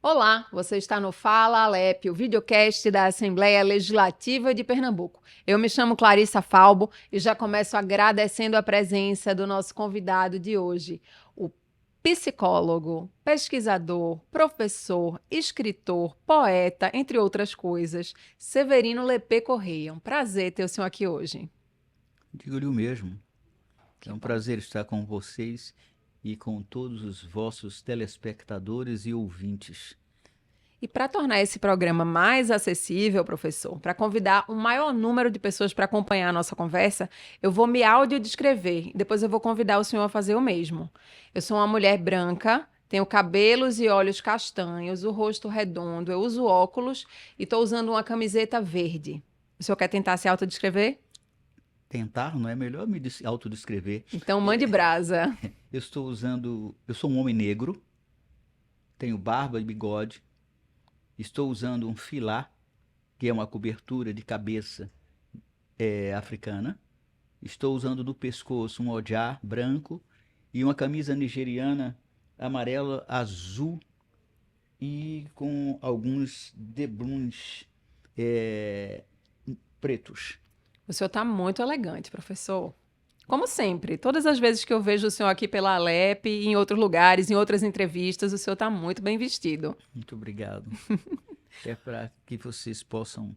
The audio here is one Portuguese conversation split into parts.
Olá, você está no Fala Alep, o videocast da Assembleia Legislativa de Pernambuco. Eu me chamo Clarissa Falbo e já começo agradecendo a presença do nosso convidado de hoje, o psicólogo, pesquisador, professor, escritor, poeta, entre outras coisas, Severino Lepê Correia. Um prazer ter o senhor aqui hoje. Digo-lhe o mesmo. É Que um bom. prazer estar com vocês e com todos os vossos telespectadores e ouvintes. E para tornar esse programa mais acessível, professor, para convidar o maior número de pessoas para acompanhar a nossa conversa, eu vou me audiodescrever. Depois eu vou convidar o senhor a fazer o mesmo. Eu sou uma mulher branca, tenho cabelos e olhos castanhos, o rosto redondo, eu uso óculos e estou usando uma camiseta verde. O senhor quer tentar se autodescrever? Tentar, não é melhor me autodescrever. Então mande É, brasa. eu sou um homem negro, tenho barba e bigode, estou usando um filá, que é uma cobertura de cabeça africana. Estou usando no pescoço um ojá branco e uma camisa nigeriana amarela, azul e com alguns debruns é, pretos. O senhor está muito elegante, professor. Como sempre, todas as vezes que eu vejo o senhor aqui pela Alep, em outros lugares, em outras entrevistas, o senhor está muito bem vestido. Muito obrigado. É para que vocês possam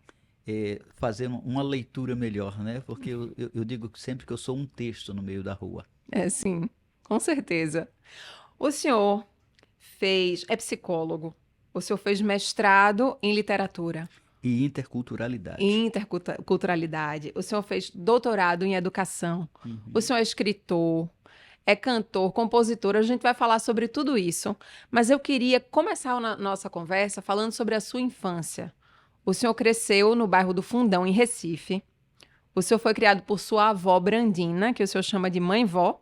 fazer uma leitura melhor, né? Porque eu digo sempre que eu sou um texto no meio da rua. É, sim, com certeza. O senhor é psicólogo, o senhor fez mestrado em literatura E e interculturalidade. interculturalidade, o senhor fez doutorado em educação, o Uhum. senhor é escritor, é cantor, compositor, a gente vai falar sobre tudo isso, mas eu queria começar a nossa conversa falando sobre a sua infância. O senhor cresceu no bairro do Fundão, em Recife. O senhor foi criado por sua avó Brandina, que o senhor chama de mãe-vó,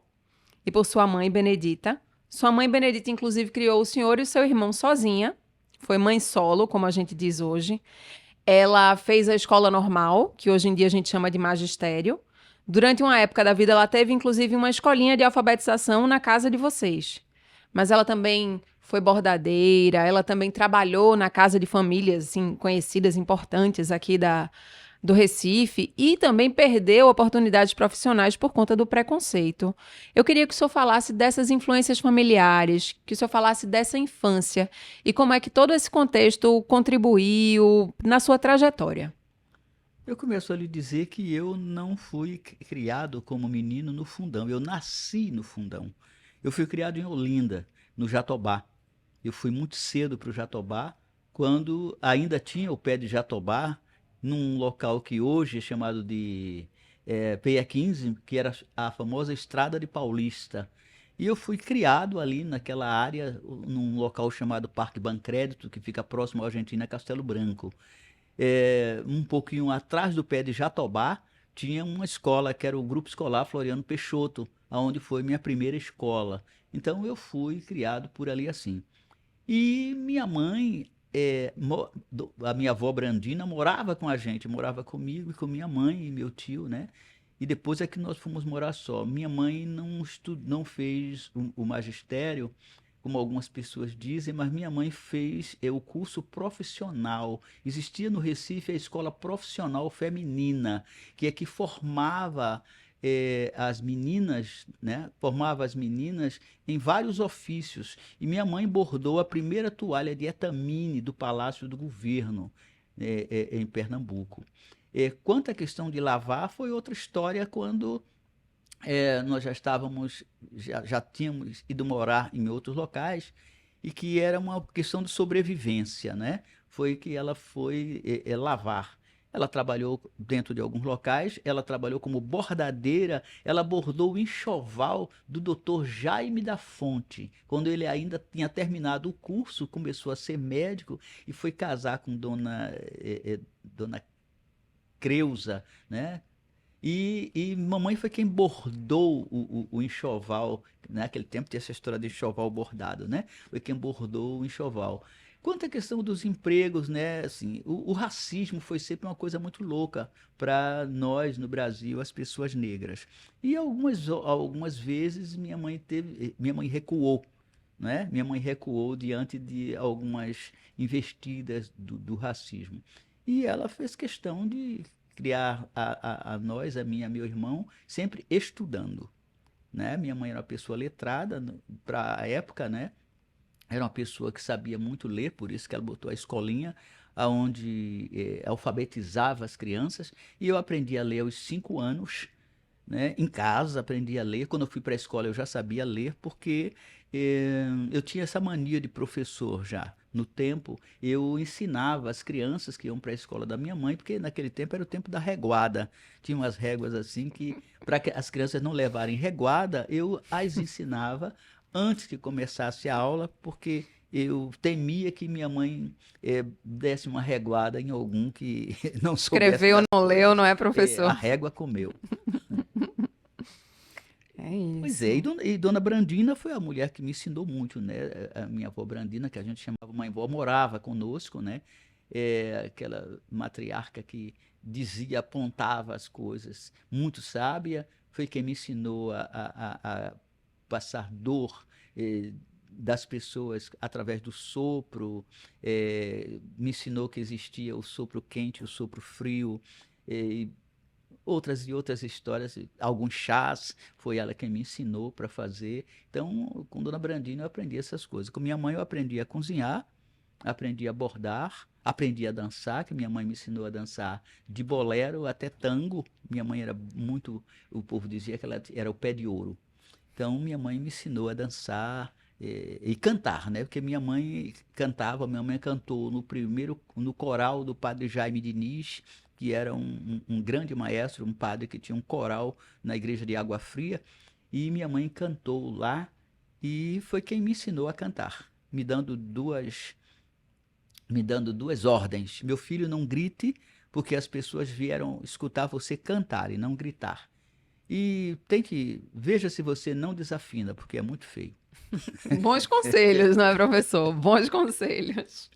e por sua mãe Benedita. Sua mãe Benedita, inclusive, criou o senhor e o seu irmão sozinha. Foi mãe solo, como a gente diz hoje. Ela fez a escola normal, que hoje em dia a gente chama de magistério. Durante uma época da vida, ela teve, inclusive, uma escolinha de alfabetização na casa de vocês. Mas ela também foi bordadeira, ela também trabalhou na casa de famílias assim, conhecidas, importantes aqui do Recife e também perdeu oportunidades profissionais por conta do preconceito. Eu queria que o senhor falasse dessas influências familiares, que o senhor falasse dessa infância e como é que todo esse contexto contribuiu na sua trajetória. Eu começo a lhe dizer que eu não fui criado como menino no Fundão. Eu nasci no Fundão. Eu fui criado em Olinda, no Jatobá. Eu fui muito cedo para o Jatobá, quando ainda tinha o pé de Jatobá, num local que hoje é chamado de PE 15, que era a famosa Estrada de Paulista. E eu fui criado ali naquela área, num local chamado Parque Bancrédito, que fica próximo à Argentina, Castelo Branco. Um pouquinho atrás do pé de Jatobá, tinha uma escola que era o Grupo Escolar Floriano Peixoto, aonde foi minha primeira escola. Então eu fui criado por ali assim. E minha mãe, a minha avó Brandina, morava com a gente, morava comigo e com minha mãe e meu tio, né? E depois é que nós fomos morar só. Minha mãe não fez o magistério, como algumas pessoas dizem, mas minha mãe fez o curso profissional. Existia no Recife a escola profissional feminina, que é que formava as meninas, né? Formava as meninas em vários ofícios. E minha mãe bordou a primeira toalha de etamine do Palácio do Governo, em Pernambuco. Quanto à questão de lavar, foi outra história quando nós já tínhamos ido morar em outros locais e que era uma questão de sobrevivência, né? Foi que ela foi lavar. Ela trabalhou dentro de alguns locais, ela trabalhou como bordadeira, ela bordou o enxoval do Dr. Jaime da Fonte. Quando ele ainda tinha terminado o curso, começou a ser médico e foi casar com dona Creuza, né? E mamãe foi quem bordou o enxoval. Naquele tempo tinha essa história de enxoval bordado, né? Foi quem bordou o enxoval. Quanto à questão dos empregos, né? Assim, o racismo foi sempre uma coisa muito louca para nós no Brasil, as pessoas negras. E algumas vezes minha mãe recuou, né? Minha mãe recuou diante de algumas investidas do racismo. E ela fez questão de criar a nós, a mim e a meu irmão, sempre estudando, né? Minha mãe era uma pessoa letrada para a época, né? Era uma pessoa que sabia muito ler, por isso que ela botou a escolinha, onde alfabetizava as crianças, e eu aprendi a ler aos 5 anos, né? Em casa, aprendi a ler. Quando eu fui para a escola, eu já sabia ler, porque eu tinha essa mania de professor já. No tempo, eu ensinava as crianças que iam para a escola da minha mãe, porque naquele tempo era o tempo da reguada. Tinha umas réguas assim que, para que as crianças não levarem reguada, eu as ensinava antes que começasse a aula, porque eu temia que minha mãe desse uma reguada em algum que não soubesse Escreveu, das não leu, coisas. não é, A professor? régua comeu. É Pois isso. é, e Dona Brandina foi a mulher que me ensinou muito, né? A minha avó Brandina, que a gente chamava mãe vó, morava conosco, né? Aquela matriarca que dizia, apontava as coisas, muito sábia, foi quem me ensinou a passar dor das pessoas através do sopro, me ensinou que existia o sopro quente e o sopro frio, eh, outras e outras histórias, alguns chás, foi ela quem me ensinou para fazer. Então, com Dona Brandina eu aprendi essas coisas. Com minha mãe eu aprendi a cozinhar, aprendi a bordar, aprendi a dançar, que minha mãe me ensinou a dançar de bolero até tango. Minha mãe era muito, o povo dizia que ela era o pé de ouro. Então, minha mãe me ensinou a dançar e cantar, né? Porque minha mãe cantava, minha mãe cantou no coral do padre Jaime Diniz, que era um grande maestro, um padre que tinha um coral na igreja de Água Fria, e minha mãe cantou lá e foi quem me ensinou a cantar, me dando duas ordens. Meu filho, não grite, porque as pessoas vieram escutar você cantar e não gritar. E veja se você não desafina, porque é muito feio. Bons conselhos, não é, professor? Bons conselhos.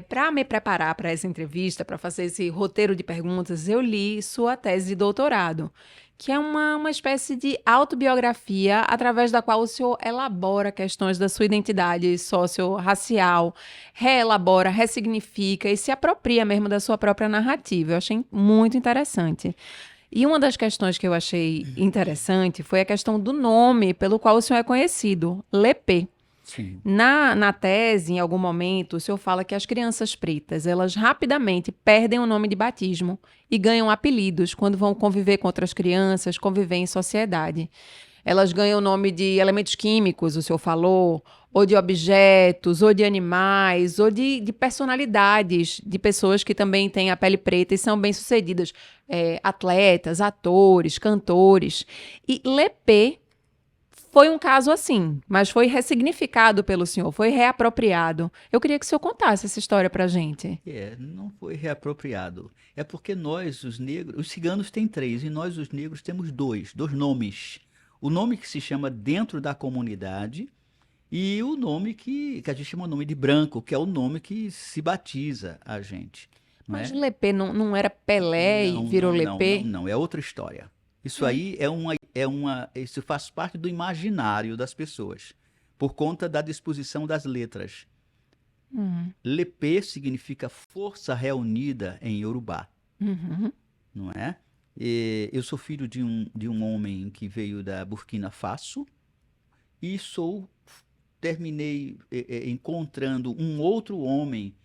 Para me preparar para essa entrevista, para fazer esse roteiro de perguntas, eu li sua tese de doutorado, que é uma espécie de autobiografia através da qual o senhor elabora questões da sua identidade socio-racial, reelabora, ressignifica e se apropria mesmo da sua própria narrativa. Eu achei muito interessante. E uma das questões que eu achei interessante foi a questão do nome pelo qual o senhor é conhecido, Lepê. Sim. Na tese, em algum momento, o senhor fala que as crianças pretas, elas rapidamente perdem o nome de batismo e ganham apelidos quando vão conviver com outras crianças, conviver em sociedade. Elas ganham o nome de elementos químicos, o senhor falou, ou de objetos, ou de animais, ou de personalidades, de pessoas que também têm a pele preta e são bem-sucedidas, atletas, atores, cantores. E Lepê foi um caso assim, mas foi ressignificado pelo senhor, foi reapropriado. Eu queria que o senhor contasse essa história pra gente. Não foi reapropriado. É porque nós, os negros, os ciganos têm três, e nós, os negros, temos dois nomes. O nome que se chama dentro da comunidade e o nome que a gente chama nome de branco, que é o nome que se batiza a gente, não Mas é? Lepê não era Pelé e Não, virou não, não, não, Lepê? não. É outra história. Isso É. aí isso faz parte do imaginário das pessoas, por conta da disposição das letras. Uhum, Lepê significa força reunida em Yorubá, uhum, não é? Eu sou filho de um homem que veio da Burkina Faso e terminei encontrando um outro homem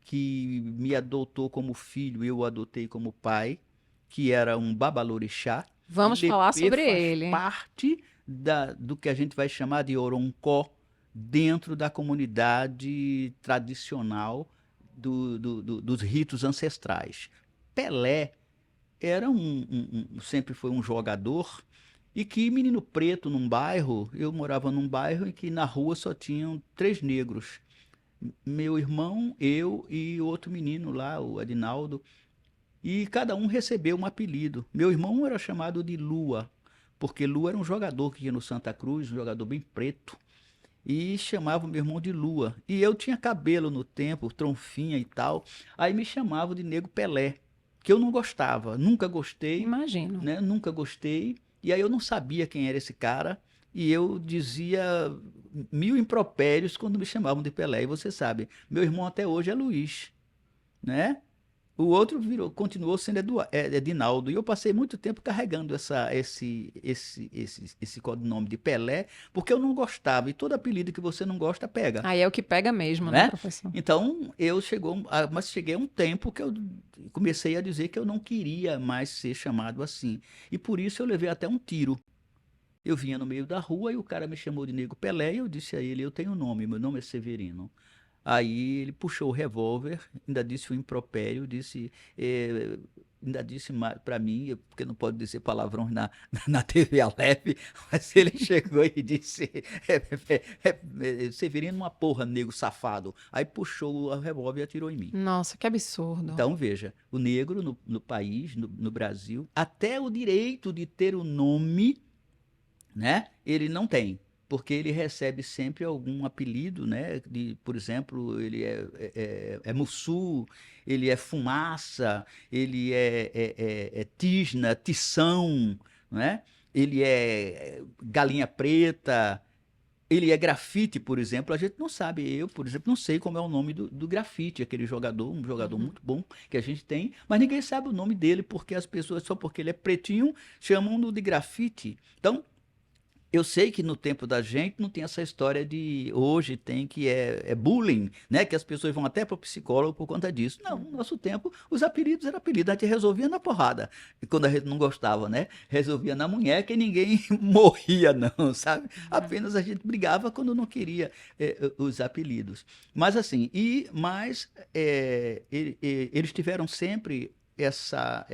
que me adotou como filho, eu o adotei como pai, que era um babalorixá, e Vamos falar Lepê sobre faz ele. parte do que a gente vai chamar de Oroncó, dentro da comunidade tradicional dos ritos ancestrais. Pelé era sempre foi um jogador, e que menino preto num bairro, eu morava num bairro em que na rua só tinham três negros, meu irmão, eu e outro menino lá, o Adinaldo, e cada um recebeu um apelido. Meu irmão era chamado de Lua, porque Lua era um jogador que ia no Santa Cruz, um jogador bem preto, e chamava o meu irmão de Lua. E eu tinha cabelo no tempo, tronfinha e tal, aí me chamavam de Nego Pelé, que eu não gostava, nunca gostei, Imagino. né? Nunca gostei, e aí eu não sabia quem era esse cara, e eu dizia mil impropérios quando me chamavam de Pelé. E você sabe, meu irmão até hoje é Luiz, né? O outro continuou sendo Edinaldo. E eu passei muito tempo carregando esse codinome de Pelé, porque eu não gostava. E todo apelido que você não gosta, pega. Aí é o que pega mesmo, né, Né? professor? Então, mas cheguei a um tempo que eu comecei a dizer que eu não queria mais ser chamado assim. E por isso eu levei até um tiro. Eu vinha no meio da rua e o cara me chamou de Nego Pelé e eu disse a ele, eu tenho nome, meu nome é Severino. Aí ele puxou o revólver, ainda disse o impropério, ainda disse para mim, porque não pode dizer palavrões na TV Aleph, mas ele chegou e disse, Severino uma porra, nego safado. Aí puxou o revólver e atirou em mim. Nossa, que absurdo. Então, veja, o negro no país, no Brasil, até o direito de ter o nome, né, ele não tem. Porque ele recebe sempre algum apelido, né? Por exemplo, ele é Mussu, ele é Fumaça, ele é Tisna, Tição, né? Ele é Galinha Preta, ele é Grafite, por exemplo. A gente não sabe, eu, por exemplo, não sei como é o nome do Grafite, aquele jogador, um jogador muito bom que a gente tem, mas ninguém sabe o nome dele, porque as pessoas, só porque ele é pretinho, chamam-no de Grafite. Então, eu sei que no tempo da gente não tem essa história de hoje tem que é bullying, né? Que as pessoas vão até para o psicólogo por conta disso. Não, no nosso tempo os apelidos eram apelidos, a gente resolvia na porrada. E quando a gente não gostava, né? Resolvia na munheca e ninguém morria, não, sabe? Apenas a gente brigava quando não queria os apelidos. Mas assim, eles tiveram sempre essa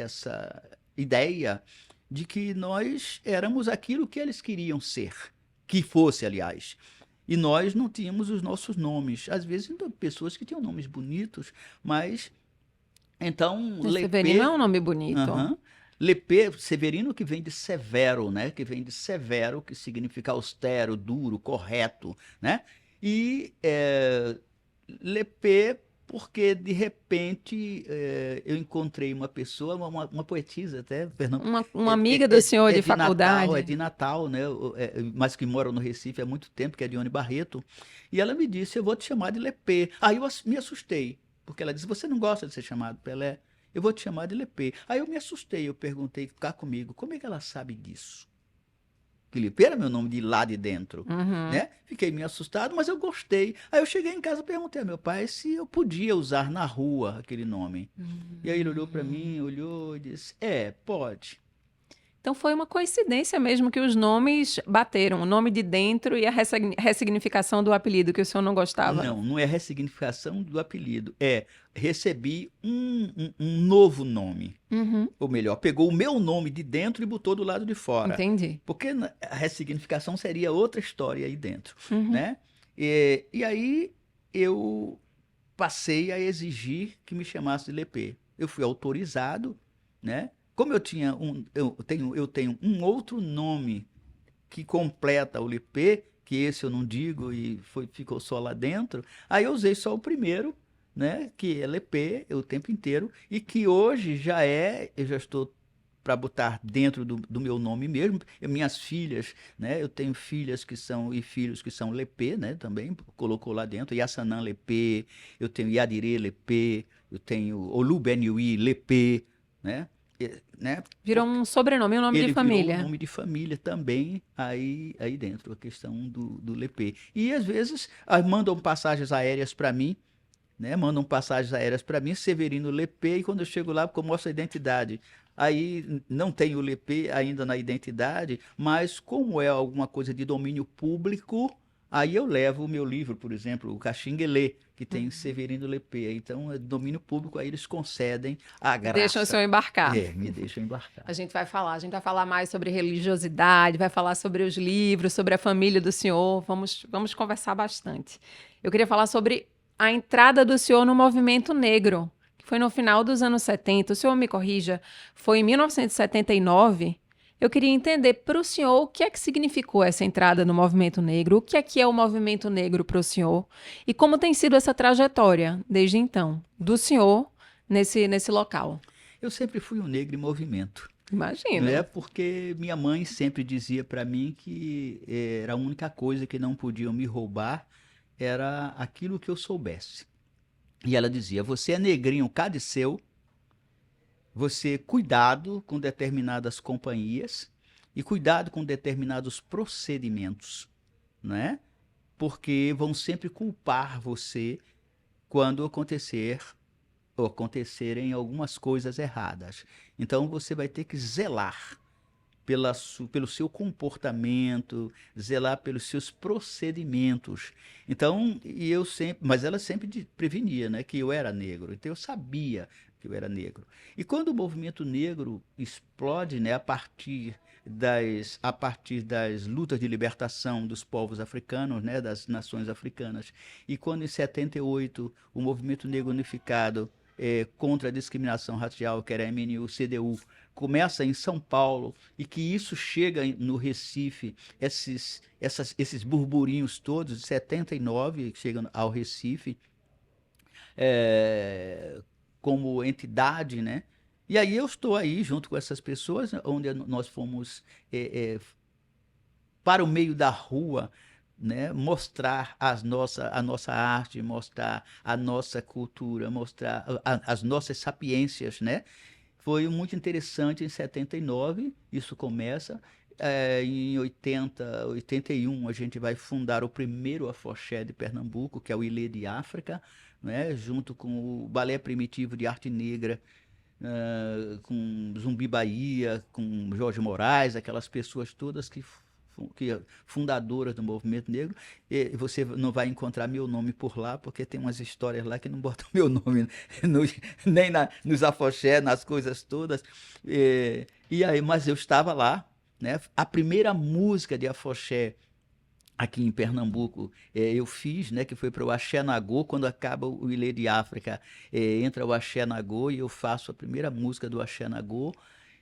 ideia de que nós éramos aquilo que eles queriam ser, que fosse, aliás. E nós não tínhamos os nossos nomes. Às vezes, pessoas que tinham nomes bonitos, mas... Então, Severino é um nome bonito. Lepê, Severino, que vem de severo, né? Que vem de severo, que significa austero, duro, correto, né? E Lepê, porque de repente eu encontrei uma pessoa, uma poetisa até, perdão, Uma amiga do senhor de faculdade. É de Natal, né? Mas que mora no Recife há muito tempo, que é Dione Barreto. E ela me disse, eu vou te chamar de Lepê. Aí eu me assustei, porque ela disse, você não gosta de ser chamado Pelé? Eu vou te chamar de Lepê. Aí eu me assustei, eu perguntei, cá comigo, como é que ela sabe disso? Que Lepê era meu nome de lá de dentro, né? Fiquei meio assustado, mas eu gostei. Aí eu cheguei em casa e perguntei ao meu pai se eu podia usar na rua aquele nome. E aí ele olhou para mim, olhou e disse, pode. Então foi uma coincidência mesmo que os nomes bateram, o nome de dentro e a ressignificação do apelido que o senhor não gostava. Não é ressignificação do apelido, recebi um novo nome. Ou melhor, pegou o meu nome de dentro e botou do lado de fora. Entendi. Porque a ressignificação seria outra história aí dentro, né? E aí eu passei a exigir que me chamasse de Lepê. Eu fui autorizado, né? Como eu tenho um outro nome que completa o Lepê, que esse eu não digo e ficou só lá dentro, aí eu usei só o primeiro, né, que é Lepê o tempo inteiro, e que hoje eu já estou para botar dentro do meu nome mesmo. Minhas filhas, né, eu tenho filhas e filhos que são Lepê, né, também, colocou lá dentro, Yassanã Lepê, eu tenho Yadirê Lepê, eu tenho Olubeniui Lepê, né? Virou um sobrenome, um nome de família. Virou um nome de família também aí dentro, a questão do Lepê. E às vezes mandam passagens aéreas para mim, né? Mandam passagens aéreas para mim, Severino Lepê, e quando eu chego lá, eu mostro a identidade. Aí não tem o Lepê ainda na identidade, mas como é alguma coisa de domínio público, aí eu levo o meu livro, por exemplo, o Caxinguelê, que tem Severino Lepê. Então, é domínio público, aí eles concedem a graça. Deixam o senhor embarcar. Me deixam embarcar. A gente vai falar mais sobre religiosidade, vai falar sobre os livros, sobre a família do senhor. Vamos conversar bastante. Eu queria falar sobre a entrada do senhor no movimento negro, que foi no final dos anos 70. O senhor me corrija, foi em 1979. Eu queria entender para o senhor o que é que significou essa entrada no movimento negro, o que é o movimento negro para o senhor e como tem sido essa trajetória desde então, do senhor nesse local. Eu sempre fui um negro em movimento. Não é Imagino. porque minha mãe sempre dizia para mim que era a única coisa que não podiam me roubar era aquilo que eu soubesse. E ela dizia: você é negrinho cadiceu, você cuidado com determinadas companhias e cuidado com determinados procedimentos, né? Porque vão sempre culpar você quando acontecer ou acontecerem algumas coisas erradas. Então você vai ter que zelar pelo seu comportamento, zelar pelos seus procedimentos. Então, e eu sempre, mas ela sempre prevenia, né, que eu era negro. Então eu sabia que eu era negro. E quando o movimento negro explode, né, a partir das lutas de libertação dos povos africanos, né, das nações africanas, e quando em 78 o movimento negro unificado contra a discriminação racial, que era a MNU-CDU, começa em São Paulo e que isso chega no Recife, esses burburinhos todos, de 79, que chegam ao Recife, é, como entidade, né? E aí eu estou aí junto com essas pessoas, onde nós fomos para o meio da rua, né, mostrar a nossa arte, mostrar a nossa cultura, mostrar as nossas sapiências, né? Foi muito interessante em 79, isso começa. Em 80, 81, a gente vai fundar o primeiro afoxé de Pernambuco, que é o Ilê de África, né? Junto com o Balé Primitivo de Arte Negra, com Zumbi Bahia, com Jorge Moraes, aquelas pessoas todas que fundadoras do movimento negro. E você não vai encontrar meu nome por lá, porque tem umas histórias lá que não botam meu nome nem nos afoxé, nas coisas todas. E aí, mas eu estava lá, né? A primeira música de afoxé aqui em Pernambuco eu fiz, né, que foi para o Axé Nagô, quando acaba o Ilê de África, entra o Axé Nagô e eu faço a primeira música do Axé Nagô,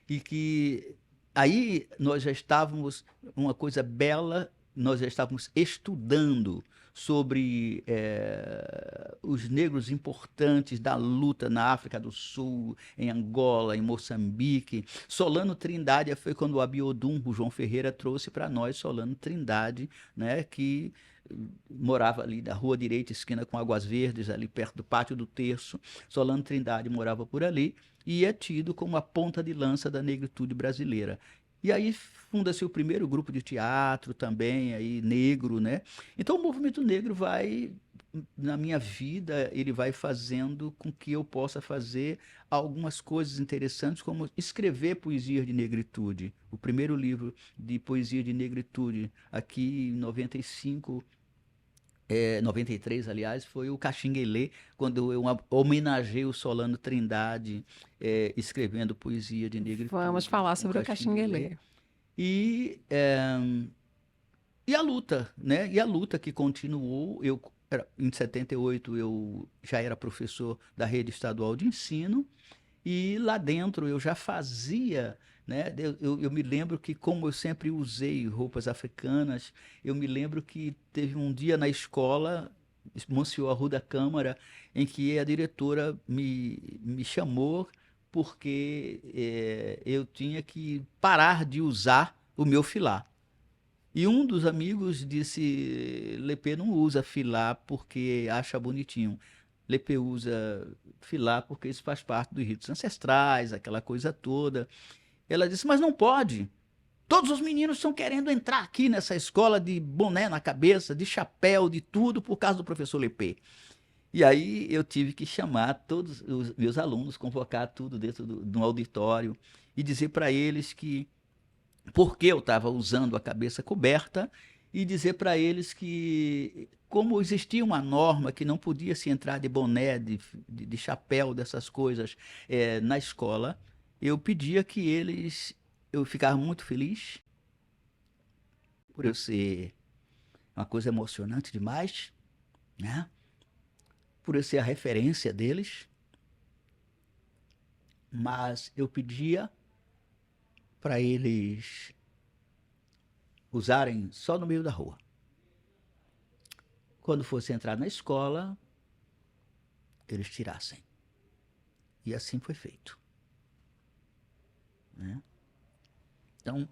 e que aí nós já estávamos, uma coisa bela, nós já estávamos estudando sobre os negros importantes da luta na África do Sul, em Angola, em Moçambique. Solano Trindade foi quando o Abiodun, o João Ferreira, trouxe para nós Solano Trindade, né, que morava ali da Rua Direita, esquina com Águas Verdes, ali perto do Pátio do Terço. Solano Trindade morava por ali e é tido como a ponta de lança da negritude brasileira. E aí funda-se o primeiro grupo de teatro também, aí negro, né? Então o movimento negro vai, na minha vida, ele vai fazendo com que eu possa fazer algumas coisas interessantes, como escrever poesias de negritude. O primeiro livro de poesia de negritude, aqui em 95, 93, aliás, foi o Caxinguelê, quando eu homenageei o Solano Trindade, escrevendo poesia de Vamos negritude, falar o sobre o Caxinguelê. Caxinguelê. E, é, e a luta, né? E a luta que continuou, em 78 eu já era professor da rede estadual de ensino, e lá dentro eu já fazia, né? Eu me lembro que, como eu sempre usei roupas africanas, eu me lembro que teve um dia na escola, Monsieur Arruda Câmara, em que a diretora me chamou porque eu tinha que parar de usar o meu filá. E um dos amigos disse: Lepê não usa filá porque acha bonitinho. Lepê usa filá porque isso faz parte dos ritos ancestrais, aquela coisa toda. Ela disse: mas não pode. Todos os meninos estão querendo entrar aqui nessa escola de boné na cabeça, de chapéu, de tudo, por causa do professor Lepê. E aí eu tive que chamar todos os meus alunos, convocar tudo dentro de um auditório e dizer para eles que porque eu estava usando a cabeça coberta, e dizer para eles que, como existia uma norma que não podia se entrar de boné, de chapéu, dessas coisas na escola, eu pedia que eles. Eu ficava muito feliz por eu ser uma coisa emocionante demais, né? Por eu ser a referência deles, mas eu pedia para eles usarem só no meio da rua. Quando fosse entrar na escola, eles tirassem. E assim foi feito, né? Então,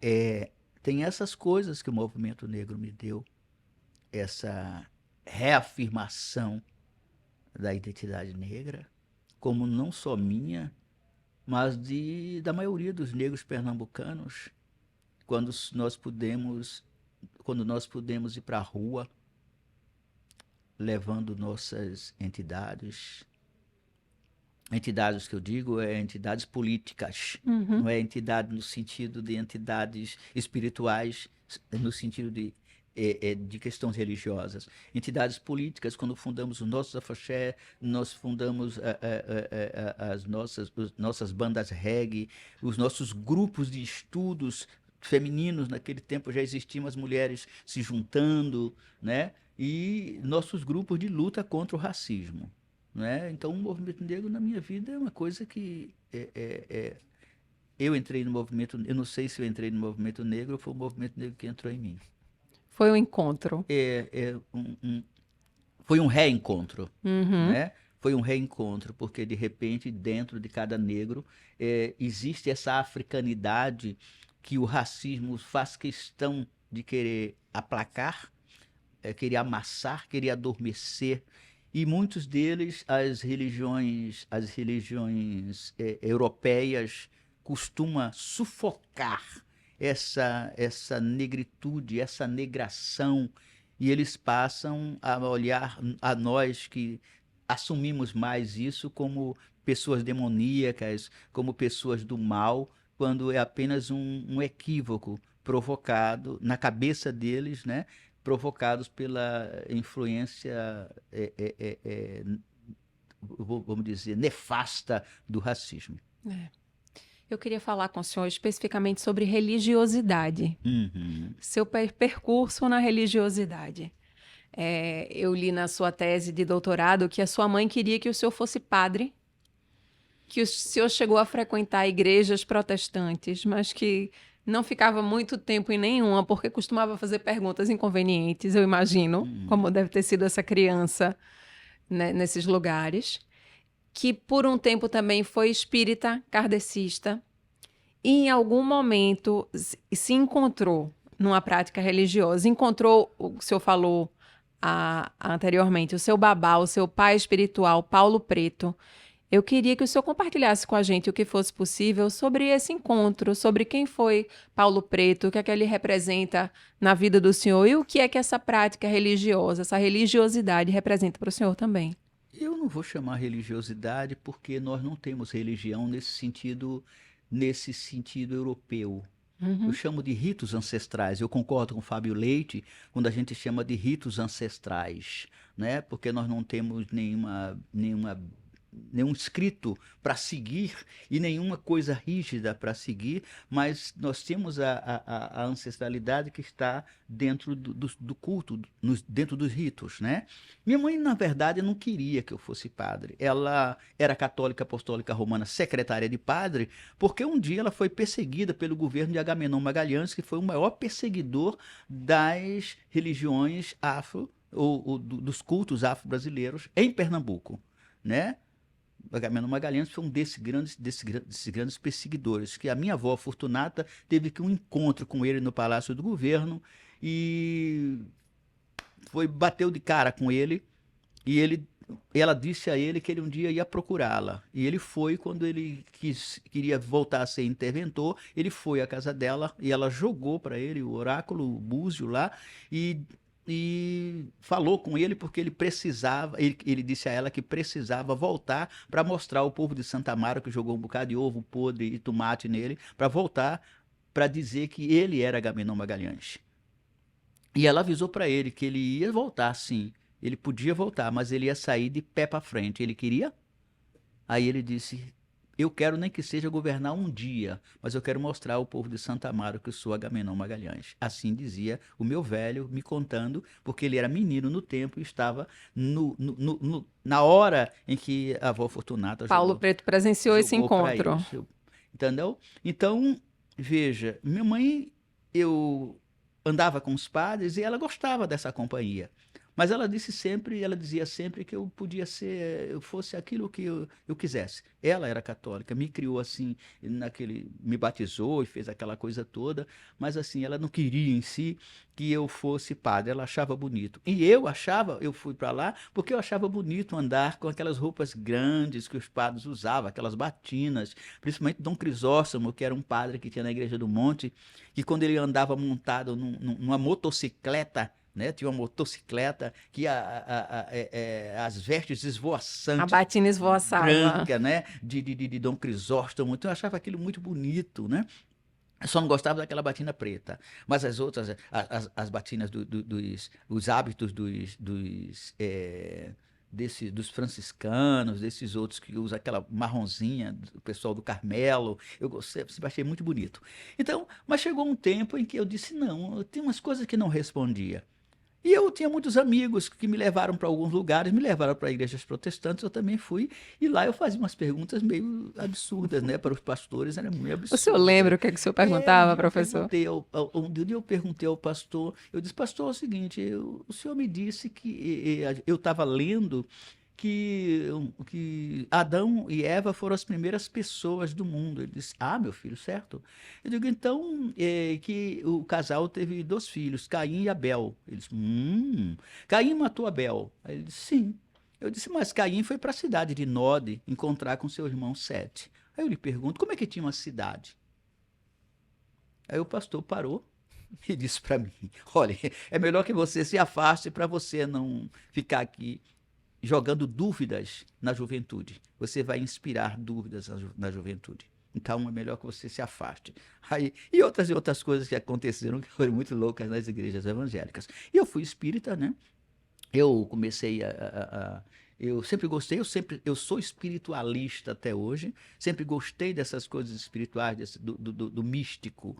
é, tem essas coisas que o movimento negro me deu, essa reafirmação da identidade negra, como não só minha, mas da maioria dos negros pernambucanos, quando nós pudemos, quando nós pudemos ir para a rua, levando nossas entidades, entidades que eu digo é entidades políticas, Uhum. não é entidade no sentido de entidades espirituais, no sentido de questões religiosas. Entidades políticas, quando fundamos o nosso afoxé, nós fundamos as nossas bandas reggae, os nossos grupos de estudos femininos. Naquele tempo já existiam as mulheres se juntando, né? E nossos grupos de luta contra o racismo, né? Então, o movimento negro na minha vida é uma coisa que eu entrei no movimento. Eu não sei se eu entrei no movimento negro ou foi o movimento negro que entrou em mim. Foi um encontro. Foi um reencontro, Uhum. né? Foi um reencontro, porque de repente, dentro de cada negro, existe essa africanidade que o racismo faz questão de querer aplacar, querer amassar, querer adormecer. E muitos deles, as religiões europeias costumam sufocar essa negritude, essa negração, e eles passam a olhar a nós que assumimos mais isso como pessoas demoníacas, como pessoas do mal, quando é apenas um equívoco provocado na cabeça deles, né? Provocados pela influência, vamos dizer, nefasta do racismo. É. Eu queria falar com o senhor especificamente sobre religiosidade. Uhum. Seu percurso na religiosidade. Eu li na sua tese de doutorado que a sua mãe queria que o senhor fosse padre, que o senhor chegou a frequentar igrejas protestantes, mas que não ficava muito tempo em nenhuma, porque costumava fazer perguntas inconvenientes, eu imagino, como deve ter sido essa criança, né, nesses lugares. Que por um tempo também foi espírita, kardecista, e em algum momento se encontrou numa prática religiosa, encontrou, o senhor falou anteriormente, o seu babá, o seu pai espiritual, Paulo Preto. Eu queria que o senhor compartilhasse com a gente o que fosse possível sobre esse encontro, sobre quem foi Paulo Preto, o que é que ele representa na vida do senhor e o que é que essa prática religiosa, essa religiosidade representa para o senhor também. Eu não vou chamar religiosidade porque nós não temos religião nesse sentido europeu. Eu Uhum. chamo de ritos ancestrais. Eu concordo com o Fábio Leite quando a gente chama de ritos ancestrais, né? Porque nós não temos nenhum escrito para seguir e nenhuma coisa rígida para seguir, mas nós temos a ancestralidade que está dentro do culto, dentro dos ritos, né? Minha mãe, na verdade, não queria que eu fosse padre. Ela era católica apostólica romana, secretária de padre, porque um dia ela foi perseguida pelo governo de Agamenon Magalhães, que foi o maior perseguidor das religiões afro, ou dos cultos afro-brasileiros em Pernambuco, né? Agamenon Magalhães foi um desses grandes perseguidores, que a minha avó Fortunata teve que um encontro com ele no Palácio do Governo e bateu de cara com ele, e ela disse a ele que ele um dia ia procurá-la. E ele foi. Quando ele queria voltar a ser interventor, ele foi à casa dela e ela jogou para ele o oráculo, o búzio lá, e falou com ele porque ele precisava. Ele disse a ela que precisava voltar para mostrar ao povo de Santa Amaro, que jogou um bocado de ovo podre e tomate nele, para voltar para dizer que ele era Agamenon Magalhães. E ela avisou para ele que ele ia voltar, sim. Ele podia voltar, mas ele ia sair de pé para frente. Ele queria? Aí ele disse: eu quero nem que seja governar um dia, mas eu quero mostrar ao povo de Santa Amaro que eu sou Agamenon Magalhães. Assim dizia o meu velho, me contando, porque ele era menino no tempo e estava na hora em que a avó Fortunata Paulo Preto presenciou esse jogou para encontro. isso. Entendeu? Então, veja, minha mãe, eu andava com os padres e ela gostava dessa companhia. Mas ela disse sempre, ela dizia sempre que eu podia ser, eu fosse aquilo que eu quisesse. Ela era católica, me criou assim, me batizou e fez aquela coisa toda, mas assim, ela não queria em si que eu fosse padre, ela achava bonito. E eu fui para lá porque eu achava bonito andar com aquelas roupas grandes que os padres usavam, aquelas batinas, principalmente Dom Crisóstomo, que era um padre que tinha na Igreja do Monte, que quando ele andava montado numa motocicleta, né? Tinha uma motocicleta que as vestes A esvoaçantes, batina esvoaçava. branca, né? De Dom Crisóstomo. Então eu achava aquilo muito bonito, né? Eu só não gostava daquela batina preta, mas as outras, as batinas os hábitos dos franciscanos, desses outros que usam aquela marronzinha, o pessoal do Carmelo, eu gostei, achei muito bonito. Então, mas chegou um tempo em que eu disse, não, tem umas coisas que não respondia. E eu tinha muitos amigos que me levaram para alguns lugares, me levaram para igrejas protestantes, eu também fui, e lá eu fazia umas perguntas meio absurdas, né? Para os pastores, era muito O senhor absurda. lembra o que é que o senhor Um perguntava, dia eu professor? perguntei um dia eu perguntei ao pastor, eu disse, pastor, é o seguinte, o senhor me disse que eu estava lendo que Adão e Eva foram as primeiras pessoas do mundo. Ele disse, ah, meu filho, certo? Eu digo, então, que o casal teve 2 filhos, Caim e Abel. Ele disse, Caim matou Abel. Aí ele disse, sim. Eu disse, mas Caim foi para a cidade de Nod encontrar com seu irmão Sete. Aí eu lhe pergunto, como é que tinha uma cidade? Aí o pastor parou e disse para mim, olha, é melhor que você se afaste para você não ficar aqui jogando dúvidas na juventude. Você vai inspirar dúvidas na juventude. Então é melhor que você se afaste. Aí, e outras coisas que aconteceram que foram muito loucas nas igrejas evangélicas. E eu fui espírita, né? Eu comecei eu sempre gostei, eu sou espiritualista até hoje, sempre gostei dessas coisas espirituais, do místico.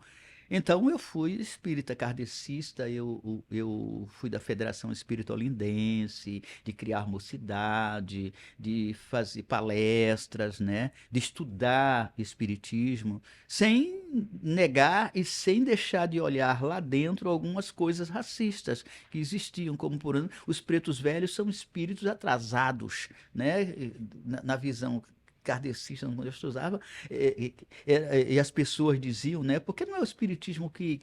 Então eu fui espírita kardecista, eu fui da Federação Espírita Olindense, de criar mocidade, de fazer palestras, né, de estudar espiritismo, sem negar e sem deixar de olhar lá dentro algumas coisas racistas que existiam, como por exemplo, os pretos velhos são espíritos atrasados, né, na visão kardecista, quando eu estudava, e as pessoas diziam, né? Porque não é o espiritismo que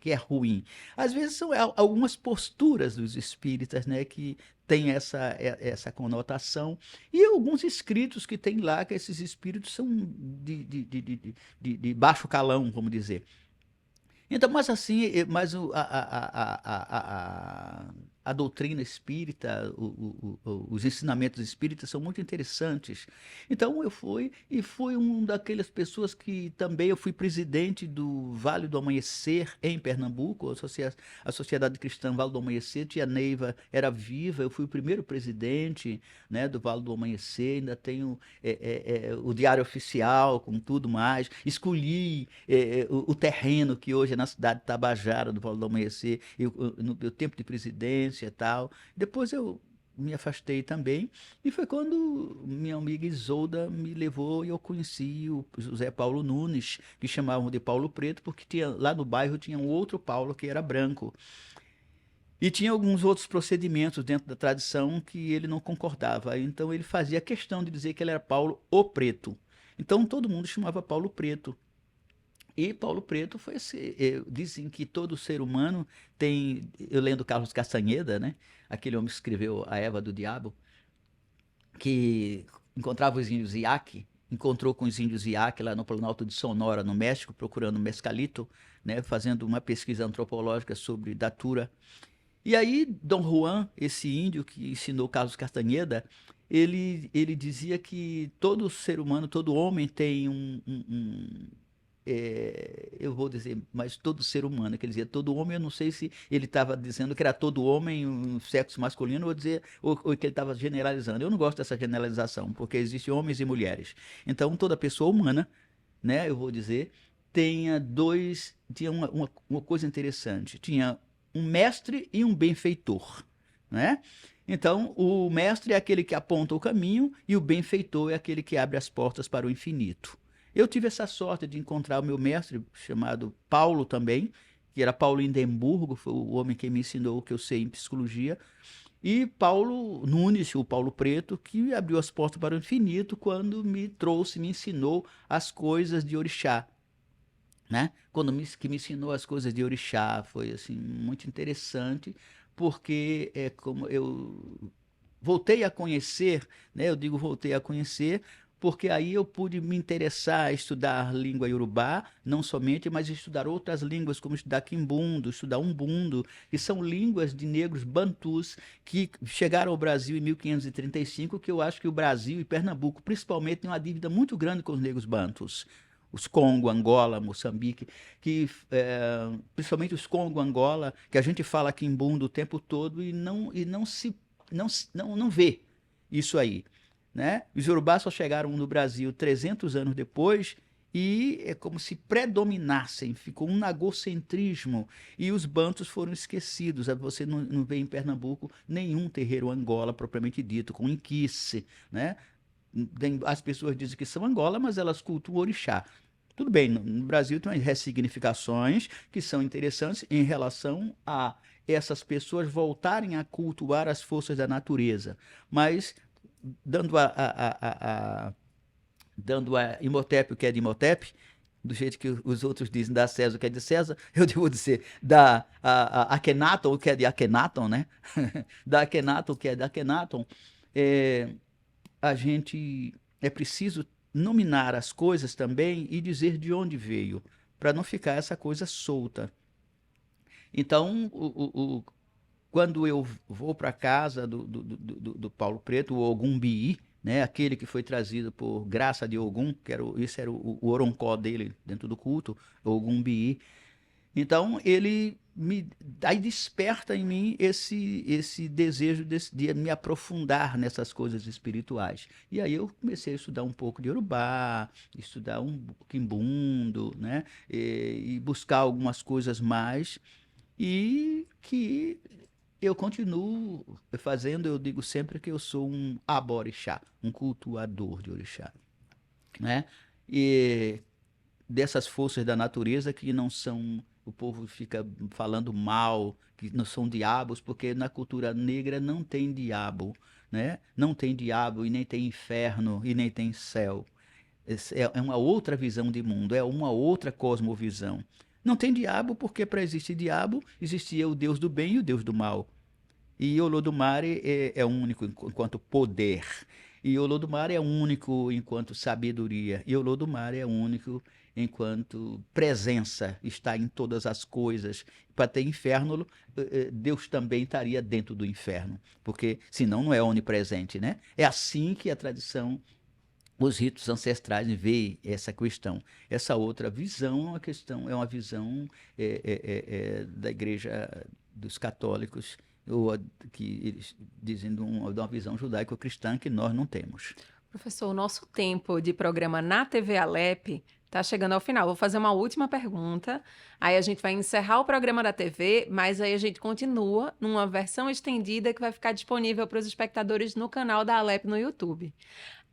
é ruim. Às vezes são algumas posturas dos espíritas, né? Que tem essa conotação. E alguns escritos que tem lá, que esses espíritos são de baixo calão, vamos dizer. Então, mas assim, mas a doutrina espírita, os ensinamentos espíritas são muito interessantes. Então eu fui, e fui um daquelas pessoas que também eu fui presidente do Vale do Amanhecer em Pernambuco, a Sociedade Cristã Vale do Amanhecer, tia Neiva era viva, eu fui o primeiro presidente, né, do Vale do Amanhecer, ainda tenho o diário oficial, com tudo mais, escolhi o terreno que hoje é na cidade de Tabajara, do Vale do Amanhecer, no meu tempo de presidência e tal. Depois eu me afastei também, e foi quando minha amiga Isolda me levou e eu conheci o José Paulo Nunes, que chamavam de Paulo Preto, porque lá no bairro tinha um outro Paulo que era branco. E tinha alguns outros procedimentos dentro da tradição que ele não concordava. Então ele fazia questão de dizer que ele era Paulo o Preto. Então todo mundo chamava Paulo Preto. E Paulo Preto foi esse. Dizem que todo ser humano tem. Eu lendo Carlos Castanheda, né? Aquele homem que escreveu A Eva do Diabo, que encontrava os índios Iaque, encontrou com os índios Iaque lá no Planalto de Sonora, no México, procurando mescalito, né? Fazendo uma pesquisa antropológica sobre datura. E aí, Dom Juan, esse índio que ensinou Carlos Castanheda, ele dizia que todo ser humano, todo homem tem eu vou dizer, mas todo ser humano, quer dizer, todo homem, eu não sei se ele estava dizendo que era todo homem, um sexo masculino, ou que ele estava generalizando. Eu não gosto dessa generalização, porque existem homens e mulheres. Então, toda pessoa humana, né, eu vou dizer, tinha uma coisa interessante, tinha um mestre e um benfeitor, né? Então, o mestre é aquele que aponta o caminho e o benfeitor é aquele que abre as portas para o infinito. Eu tive essa sorte de encontrar o meu mestre, chamado Paulo também, que era Paulo Indemburgo, foi o homem que me ensinou o que eu sei em psicologia, e Paulo Nunes, o Paulo Preto, que abriu as portas para o infinito quando me trouxe, me ensinou as coisas de orixá, né? Que me ensinou as coisas de orixá, foi assim muito interessante, porque é como eu voltei a conhecer, né? Eu digo voltei a conhecer, porque aí eu pude me interessar a estudar língua iorubá, não somente, mas estudar outras línguas, como estudar quimbundo, estudar umbundo, que são línguas de negros bantus que chegaram ao Brasil em 1535, que eu acho que o Brasil e Pernambuco, principalmente, têm uma dívida muito grande com os negros bantus. Os Congo, Angola, Moçambique, que principalmente os Congo, Angola, que a gente fala quimbundo o tempo todo e não vê isso aí, né? Os Yorubás só chegaram no Brasil 300 anos depois e é como se predominassem, ficou um nagocentrismo e os bantos foram esquecidos. Você não vê em Pernambuco nenhum terreiro Angola propriamente dito, com inquice, né? As pessoas dizem que são Angola, mas elas cultuam orixá. Tudo bem, no Brasil tem umas ressignificações que são interessantes em relação a essas pessoas voltarem a cultuar as forças da natureza, mas dando a Imhotep o que é de Imhotep, do jeito que os outros dizem, dá a César o que é de César, eu devo dizer, dá a Akhenaton o que é de Akhenaton, né? Da Akhenaton o que é de Akhenaton, a gente é preciso nominar as coisas também e dizer de onde veio, para não ficar essa coisa solta. Então, quando eu vou para a casa do Paulo Preto, o Ogum Bii, né, aquele que foi trazido por graça de Ogum, esse era o oroncó dele dentro do culto, Ogum Bii. Então, aí desperta em mim esse desejo de me aprofundar nessas coisas espirituais. E aí eu comecei a estudar um pouco de Yorubá, estudar um quimbundo, né? E buscar algumas coisas mais, e que eu continuo fazendo. Eu digo sempre que eu sou um aborixá, um cultuador de orixá, né? E dessas forças da natureza que não são, o povo fica falando mal, que não são diabos, porque na cultura negra não tem diabo, né? Não tem diabo e nem tem inferno e nem tem céu. É uma outra visão de mundo, é uma outra cosmovisão. Não tem diabo porque para existir diabo existia o Deus do bem e o Deus do mal. E Olodumare é único enquanto poder. E Olodumare é único enquanto sabedoria. E Olodumare é único enquanto presença, está em todas as coisas. Para ter inferno, Deus também estaria dentro do inferno, porque senão não é onipresente, né? É assim que a tradição, os ritos ancestrais veem essa questão. Essa outra visão é uma visão da igreja dos católicos, ou que eles dizem de uma visão judaico-cristã que nós não temos. Professor, o nosso tempo de programa na TV Alep está chegando ao final. Vou fazer uma última pergunta, aí a gente vai encerrar o programa da TV, mas aí a gente continua numa versão estendida que vai ficar disponível para os espectadores no canal da Alep no YouTube.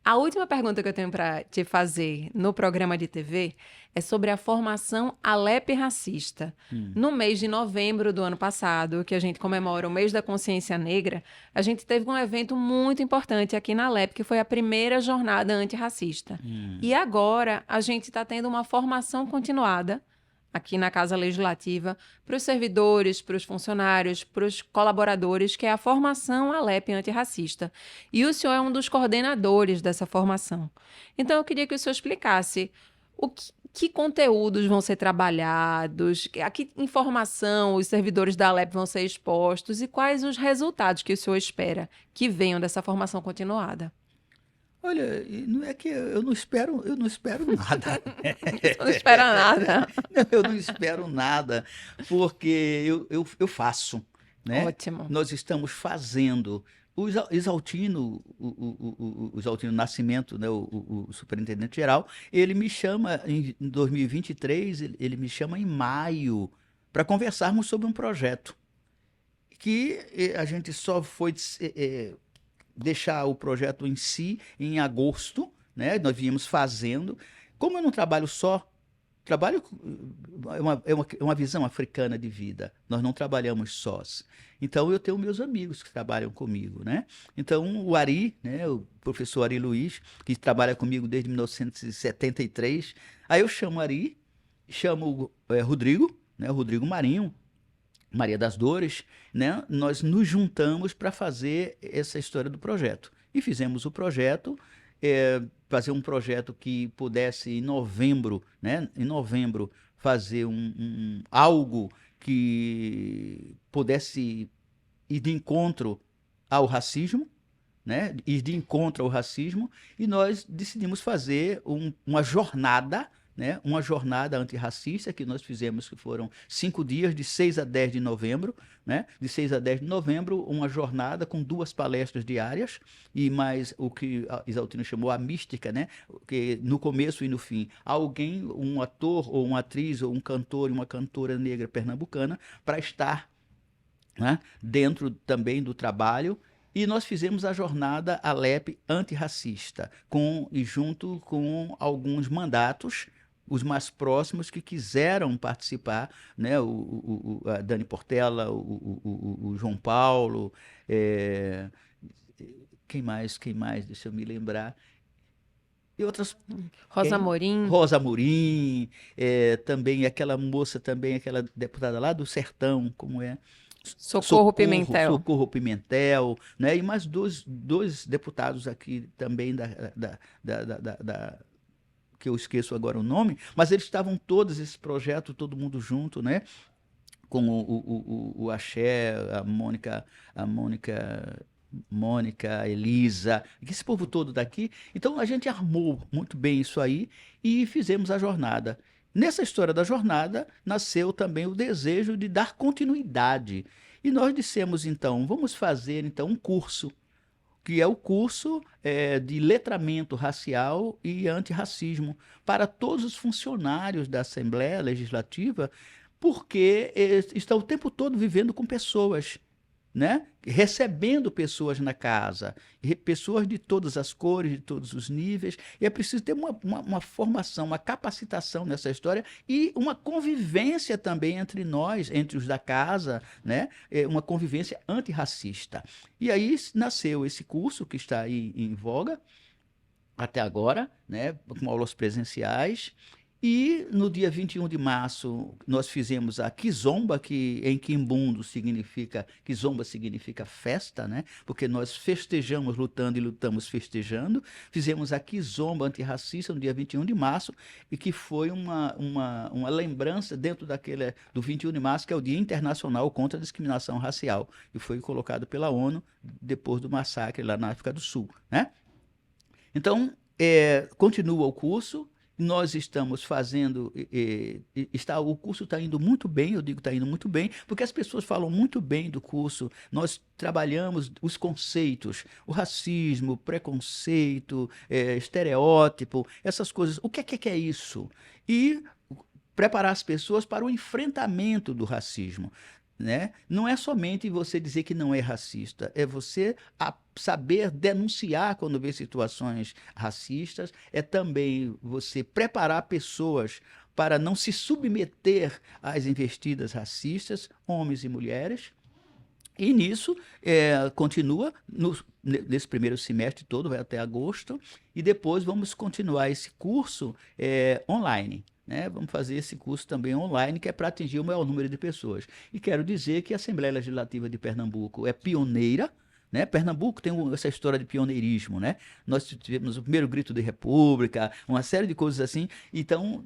A última pergunta que eu tenho para te fazer no programa de TV é sobre a formação Alep racista. No mês de novembro do ano passado, que a gente comemora o mês da consciência negra, a gente teve um evento muito importante aqui na Alep, que foi a primeira jornada antirracista. E agora a gente está tendo uma formação continuada aqui na Casa Legislativa, para os servidores, para os funcionários, para os colaboradores, que é a formação Alep antirracista. E o senhor é um dos coordenadores dessa formação. Então, eu queria que o senhor explicasse que conteúdos vão ser trabalhados, a que informação os servidores da Alep vão ser expostos e quais os resultados que o senhor espera que venham dessa formação continuada. Olha, não é que eu não espero nada. Você não espera nada. Eu não espero nada, porque eu faço, né? Ótimo. Nós estamos fazendo. O Exaltino Nascimento, né, o superintendente geral, ele me chama em 2023, ele me chama em maio para conversarmos sobre um projeto que a gente só foi deixar o projeto em si em agosto, né? Nós viemos fazendo. Como eu não trabalho só, trabalho é uma visão africana de vida. Nós não trabalhamos sós. Então, eu tenho meus amigos que trabalham comigo, né? Então, o Ari, né, o professor Ari Luiz, que trabalha comigo desde 1973. Aí eu chamo o Ari, chamo Rodrigo, né, o Rodrigo Marinho, Maria das Dores, né? Nós nos juntamos para fazer essa história do projeto. E fizemos o projeto, fazer um projeto que pudesse, em novembro, né? Em novembro, fazer algo que pudesse ir de encontro ao racismo, né? Ir de encontro ao racismo, e nós decidimos fazer uma jornada, né? Uma jornada antirracista que nós fizemos, que foram 5 dias, de 6 a 10 de novembro, né? De 6 a 10 de novembro, uma jornada com 2 palestras diárias, e mais o que a Isaltino chamou a mística, né? Que no começo e no fim, alguém, um ator ou uma atriz ou um cantor e uma cantora negra pernambucana, para estar, né, dentro também do trabalho. E nós fizemos a jornada Alep antirracista, e junto com alguns mandatos, os mais próximos que quiseram participar, né? A Dani Portela, o João Paulo, é, quem mais? Quem mais? Deixa eu me lembrar. E outras. Rosa Quem? Morim. Rosa Morim, também aquela moça, também aquela deputada lá do Sertão, como é? Socorro Pimentel. Socorro Pimentel, né? E mais dois deputados aqui também que eu esqueço agora o nome, mas eles estavam todos, esse projeto, todo mundo junto, né? Com o Axé, a Elisa, esse povo todo daqui. Então a gente armou muito bem isso aí e fizemos a jornada. Nessa história da jornada, nasceu também o desejo de dar continuidade. E nós dissemos, então, vamos fazer então um curso, que é o curso de letramento racial e antirracismo para todos os funcionários da Assembleia Legislativa, porque estão o tempo todo vivendo com pessoas, né? Recebendo pessoas na casa, pessoas de todas as cores, de todos os níveis, e é preciso ter uma formação, uma capacitação nessa história e uma convivência também entre nós, entre os da casa, né? Uma convivência antirracista. E aí nasceu esse curso que está aí em voga até agora, né? Com aulas presenciais. E no dia 21 de março nós fizemos a Kizomba, que em Quimbundo significa, Kizomba significa festa, né? Porque nós festejamos lutando e lutamos festejando. Fizemos a Kizomba antirracista no dia 21 de março, e que foi uma lembrança dentro do 21 de março, que é o Dia Internacional contra a Discriminação Racial, e foi colocado pela ONU depois do massacre lá na África do Sul, né? Então, continua o curso. Nós estamos fazendo, o curso está indo muito bem, eu digo está indo muito bem, porque as pessoas falam muito bem do curso. Nós trabalhamos os conceitos, o racismo, o preconceito, estereótipo, essas coisas. O que é isso? E preparar as pessoas para o enfrentamento do racismo, né? Não é somente você dizer que não é racista, é você saber denunciar quando vê situações racistas, é também você preparar pessoas para não se submeter às investidas racistas, homens e mulheres. E nisso continua nesse primeiro semestre todo, vai até agosto, e depois vamos continuar esse curso online. Né? Vamos fazer esse curso também online, que é para atingir o maior número de pessoas. E quero dizer que a Assembleia Legislativa de Pernambuco é pioneira, né? Pernambuco tem essa história de pioneirismo, né? Nós tivemos o primeiro grito de república, uma série de coisas assim. Então,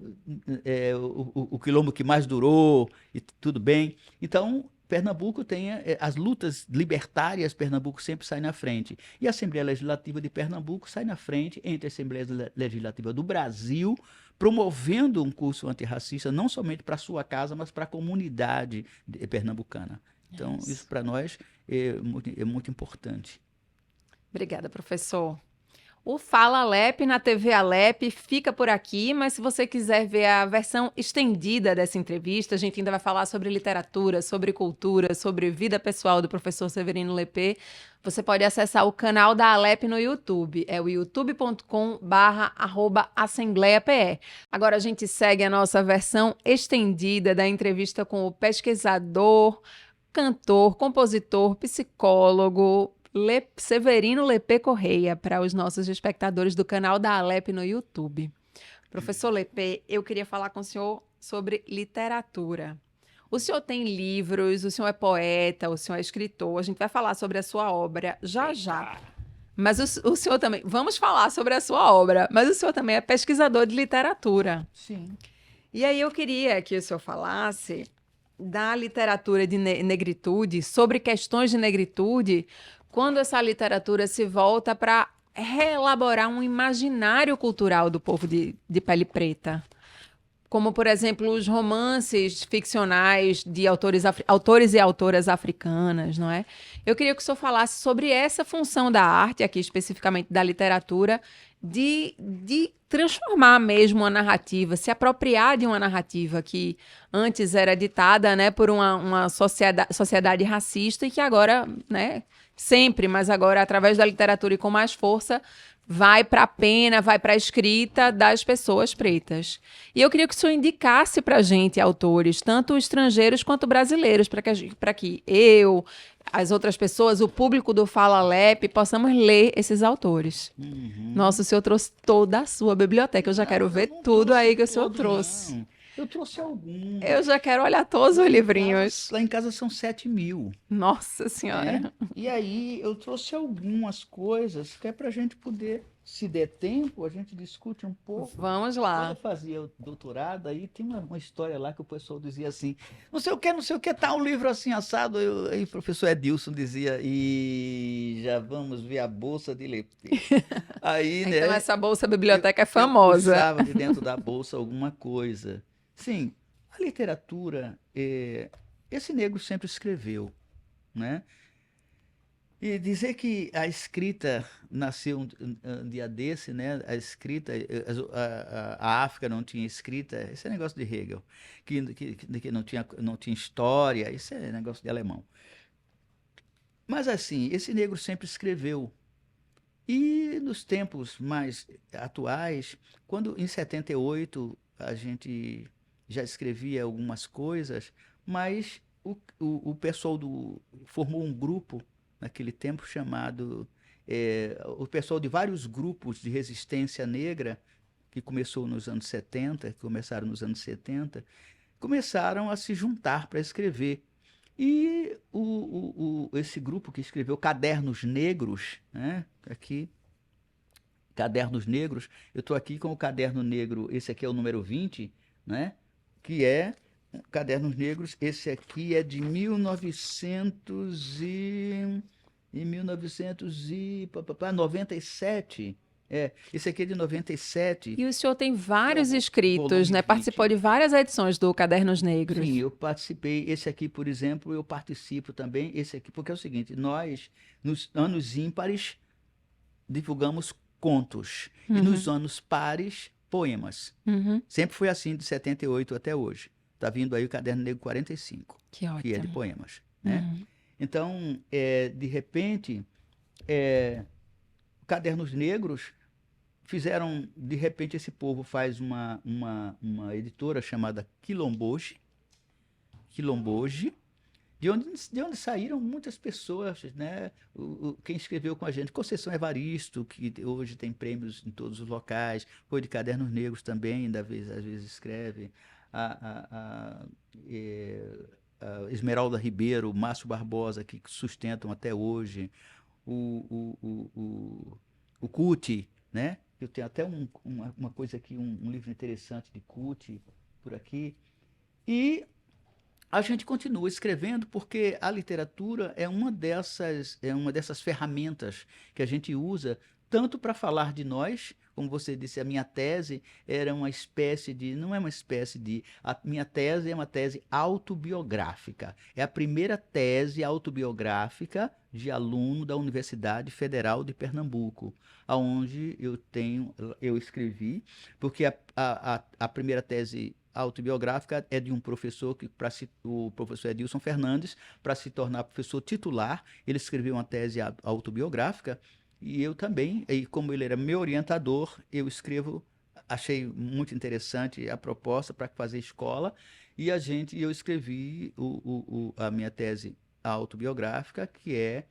o quilombo que mais durou, e tudo bem. Então, Pernambuco tem as lutas libertárias, Pernambuco sempre sai na frente. E a Assembleia Legislativa de Pernambuco sai na frente entre a Assembleia Legislativa do Brasil, promovendo um curso antirracista, não somente para a sua casa, mas para a comunidade pernambucana. Então, isso para nós é muito importante. Obrigada, professor. O Fala Alep na TV Alep fica por aqui, mas se você quiser ver a versão estendida dessa entrevista, a gente ainda vai falar sobre literatura, sobre cultura, sobre vida pessoal do professor Severino Lepê. Você pode acessar o canal da Alep no YouTube, é o youtube.com/@assembleiape. Agora a gente segue a nossa versão estendida da entrevista com o pesquisador, cantor, compositor, psicólogo, Severino Lepê Correia, para os nossos espectadores do canal da Alep no YouTube. Professor Lepê, eu queria falar com o senhor sobre literatura. O senhor tem livros, o senhor é poeta, o senhor é escritor, a gente vai falar sobre a sua obra já já. Mas o senhor também, vamos falar sobre a sua obra, mas o senhor também é pesquisador de literatura. Sim. E aí eu queria que o senhor falasse da literatura de negritude, sobre questões de negritude, quando essa literatura se volta para reelaborar um imaginário cultural do povo de pele preta. Como, por exemplo, os romances ficcionais de autores e autoras africanas, não é? Eu queria que o senhor falasse sobre essa função da arte, aqui especificamente da literatura, de transformar mesmo a narrativa, se apropriar de uma narrativa que antes era ditada, né, por uma sociedade racista e que agora, né, sempre, mas agora através da literatura e com mais força, vai para a pena, vai para a escrita das pessoas pretas. E eu queria que o senhor indicasse para a gente autores, tanto estrangeiros quanto brasileiros, para que eu, as outras pessoas, o público do Fala Alep, possamos ler esses autores. Nossa, o senhor trouxe toda a sua biblioteca. Eu já quero ver tudo aí que o senhor trouxe. Não. Eu trouxe alguns. Eu já quero olhar todos os livrinhos. Lá em casa são 7.000. Nossa Senhora. E aí eu trouxe algumas coisas que é para a gente poder, se der tempo, a gente discute um pouco. Vamos Quando lá. eu fazia o doutorado, aí tem uma história lá que o pessoal dizia assim, não sei o que, tá um livro assim assado. Aí o professor Edilson dizia, e já vamos ver a bolsa de Lepê. Aí, Então né, essa bolsa biblioteca é eu famosa. puxava de dentro da bolsa alguma coisa. Sim, a literatura, esse negro sempre escreveu, né? E dizer que a escrita nasceu um dia desse, né? A escrita, a África não tinha escrita, esse é negócio de Hegel, que não tinha história, isso é negócio de alemão. Mas assim, esse negro sempre escreveu. E nos tempos mais atuais, quando em 78 a gente já escrevia algumas coisas, mas o pessoal formou um grupo naquele tempo chamado, o pessoal de vários grupos de resistência negra, que começou nos anos 70, que começaram nos anos 70, começaram a se juntar para escrever. E esse grupo que escreveu Cadernos Negros, né, aqui, Cadernos Negros, eu estou aqui com o Caderno Negro, esse aqui é o número 20, né, que é Cadernos Negros, esse aqui é de 1997. Esse aqui é de 97. E o senhor tem vários Volume escritos, né? 20. Participou de várias edições do Cadernos Negros. Sim, eu participei. Esse aqui, por exemplo, eu participo também. Esse aqui, porque é o seguinte: nós, nos anos ímpares, divulgamos contos. E nos anos pares, poemas. Uhum. Sempre foi assim, de 78 até hoje. Está vindo aí o Caderno Negro 45, Que ótimo. que é de poemas, né? Uhum. Então, de repente, Cadernos Negros fizeram, de repente, esse povo faz uma editora chamada Quilomboje, de onde saíram muitas pessoas, né? Quem escreveu com a gente, Conceição Evaristo, que hoje tem prêmios em todos os locais, foi de Cadernos Negros também, às vezes escreve. A Esmeralda Ribeiro, Márcio Barbosa, que sustentam até hoje. O Cuti, né? Eu tenho até uma coisa aqui, um livro interessante de Cuti por aqui. E a gente continua escrevendo porque a literatura é uma dessas ferramentas que a gente usa tanto para falar de nós, como você disse, a minha tese era uma espécie de, não é uma espécie de, a minha tese é uma tese autobiográfica. É a primeira tese autobiográfica de aluno da Universidade Federal de Pernambuco, aonde eu escrevi, porque a primeira tese autobiográfica é de um professor o professor Edilson Fernandes, para se tornar professor titular, ele escreveu uma tese autobiográfica. E eu também, e como ele era meu orientador, eu escrevo, achei muito interessante a proposta para fazer escola, e eu escrevi a minha tese autobiográfica, que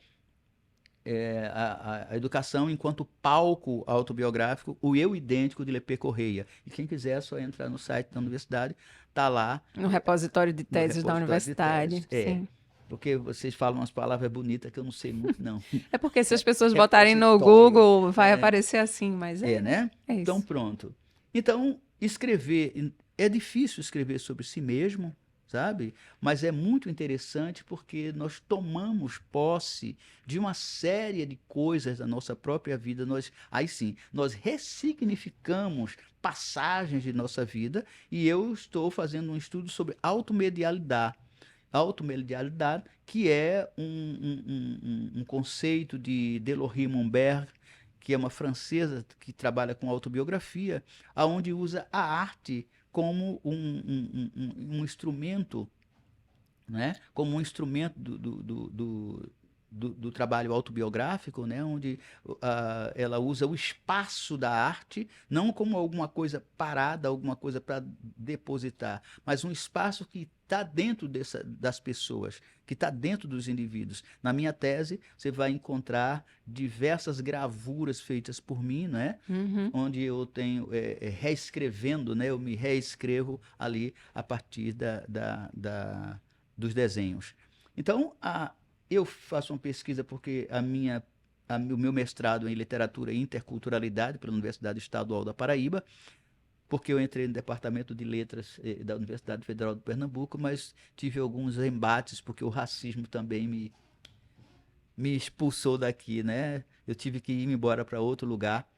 a educação enquanto palco autobiográfico, o eu idêntico de Lepê Correia. E quem quiser é só entrar no site da universidade, está lá No repositório de no teses da repositório de universidade, teses. sim. Porque vocês falam umas palavras bonitas que eu não sei muito, não. É porque se as pessoas botarem no Repositório. Google, vai aparecer assim, mas Né? é Então, isso. pronto. Então, escrever, é difícil escrever sobre si mesmo, sabe? Mas é muito interessante porque nós tomamos posse de uma série de coisas da nossa própria vida. Aí sim, nós ressignificamos passagens de nossa vida e eu estou fazendo um estudo sobre automedialidade. Automedialidade, que é um conceito de Delory Monberg, que é uma francesa que trabalha com autobiografia, aonde usa a arte como um instrumento, né? Como um instrumento do trabalho autobiográfico, né? Onde ela usa o espaço da arte, não como alguma coisa parada, alguma coisa para depositar, mas um espaço que está dentro das pessoas, que está dentro dos indivíduos. Na minha tese, você vai encontrar diversas gravuras feitas por mim, né? Uhum. Onde eu tenho reescrevendo, né? Eu me reescrevo ali a partir dos desenhos. Então, eu faço uma pesquisa porque o meu mestrado em literatura e interculturalidade pela Universidade Estadual da Paraíba, porque eu entrei no departamento de letras da Universidade Federal de Pernambuco, mas tive alguns embates porque o racismo também me expulsou daqui, né? Eu tive que ir embora para outro lugar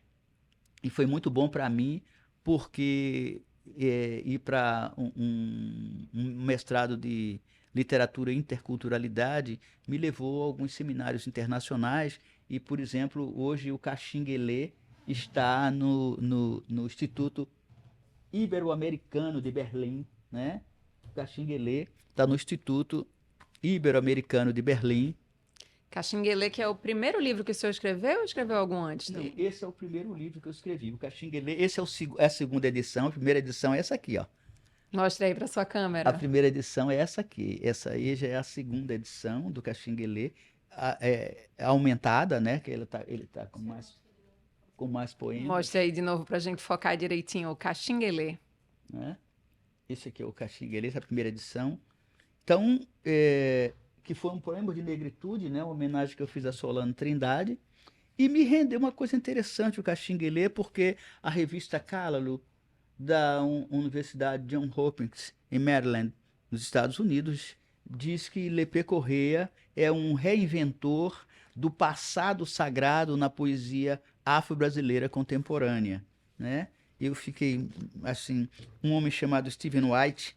e foi muito bom para mim porque ir para um mestrado de literatura e interculturalidade me levou a alguns seminários internacionais e, por exemplo, hoje o Caxinguelê está no Instituto Ibero-Americano de Berlim, né? O Caxinguelê está no Instituto Ibero-Americano de Berlim. Caxinguelê, que é o primeiro livro que o senhor escreveu ou escreveu algum antes também? Esse é o primeiro livro que eu escrevi, o Caxinguelê. Esse é a segunda edição, a primeira edição é essa aqui, ó. Mostra aí para sua A câmera. primeira edição é essa aqui. Essa aí já é a segunda edição do Caxinguelê, aumentada, né? Que ele tá com mais poemas, Mostra aí de novo para a gente focar direitinho o Caxinguelê. né? Esse aqui é o Caxinguelê, essa é a primeira edição. Então, que foi um poema de negritude, né? Uma homenagem que eu fiz a Solano Trindade. E me rendeu uma coisa interessante o Caxinguelê, porque a revista Callaloo, da Universidade Johns Hopkins, em Maryland, nos Estados Unidos, diz que Lepê Correia é um reinventor do passado sagrado na poesia afro-brasileira contemporânea, né? Eu fiquei, assim, um homem chamado Stephen White,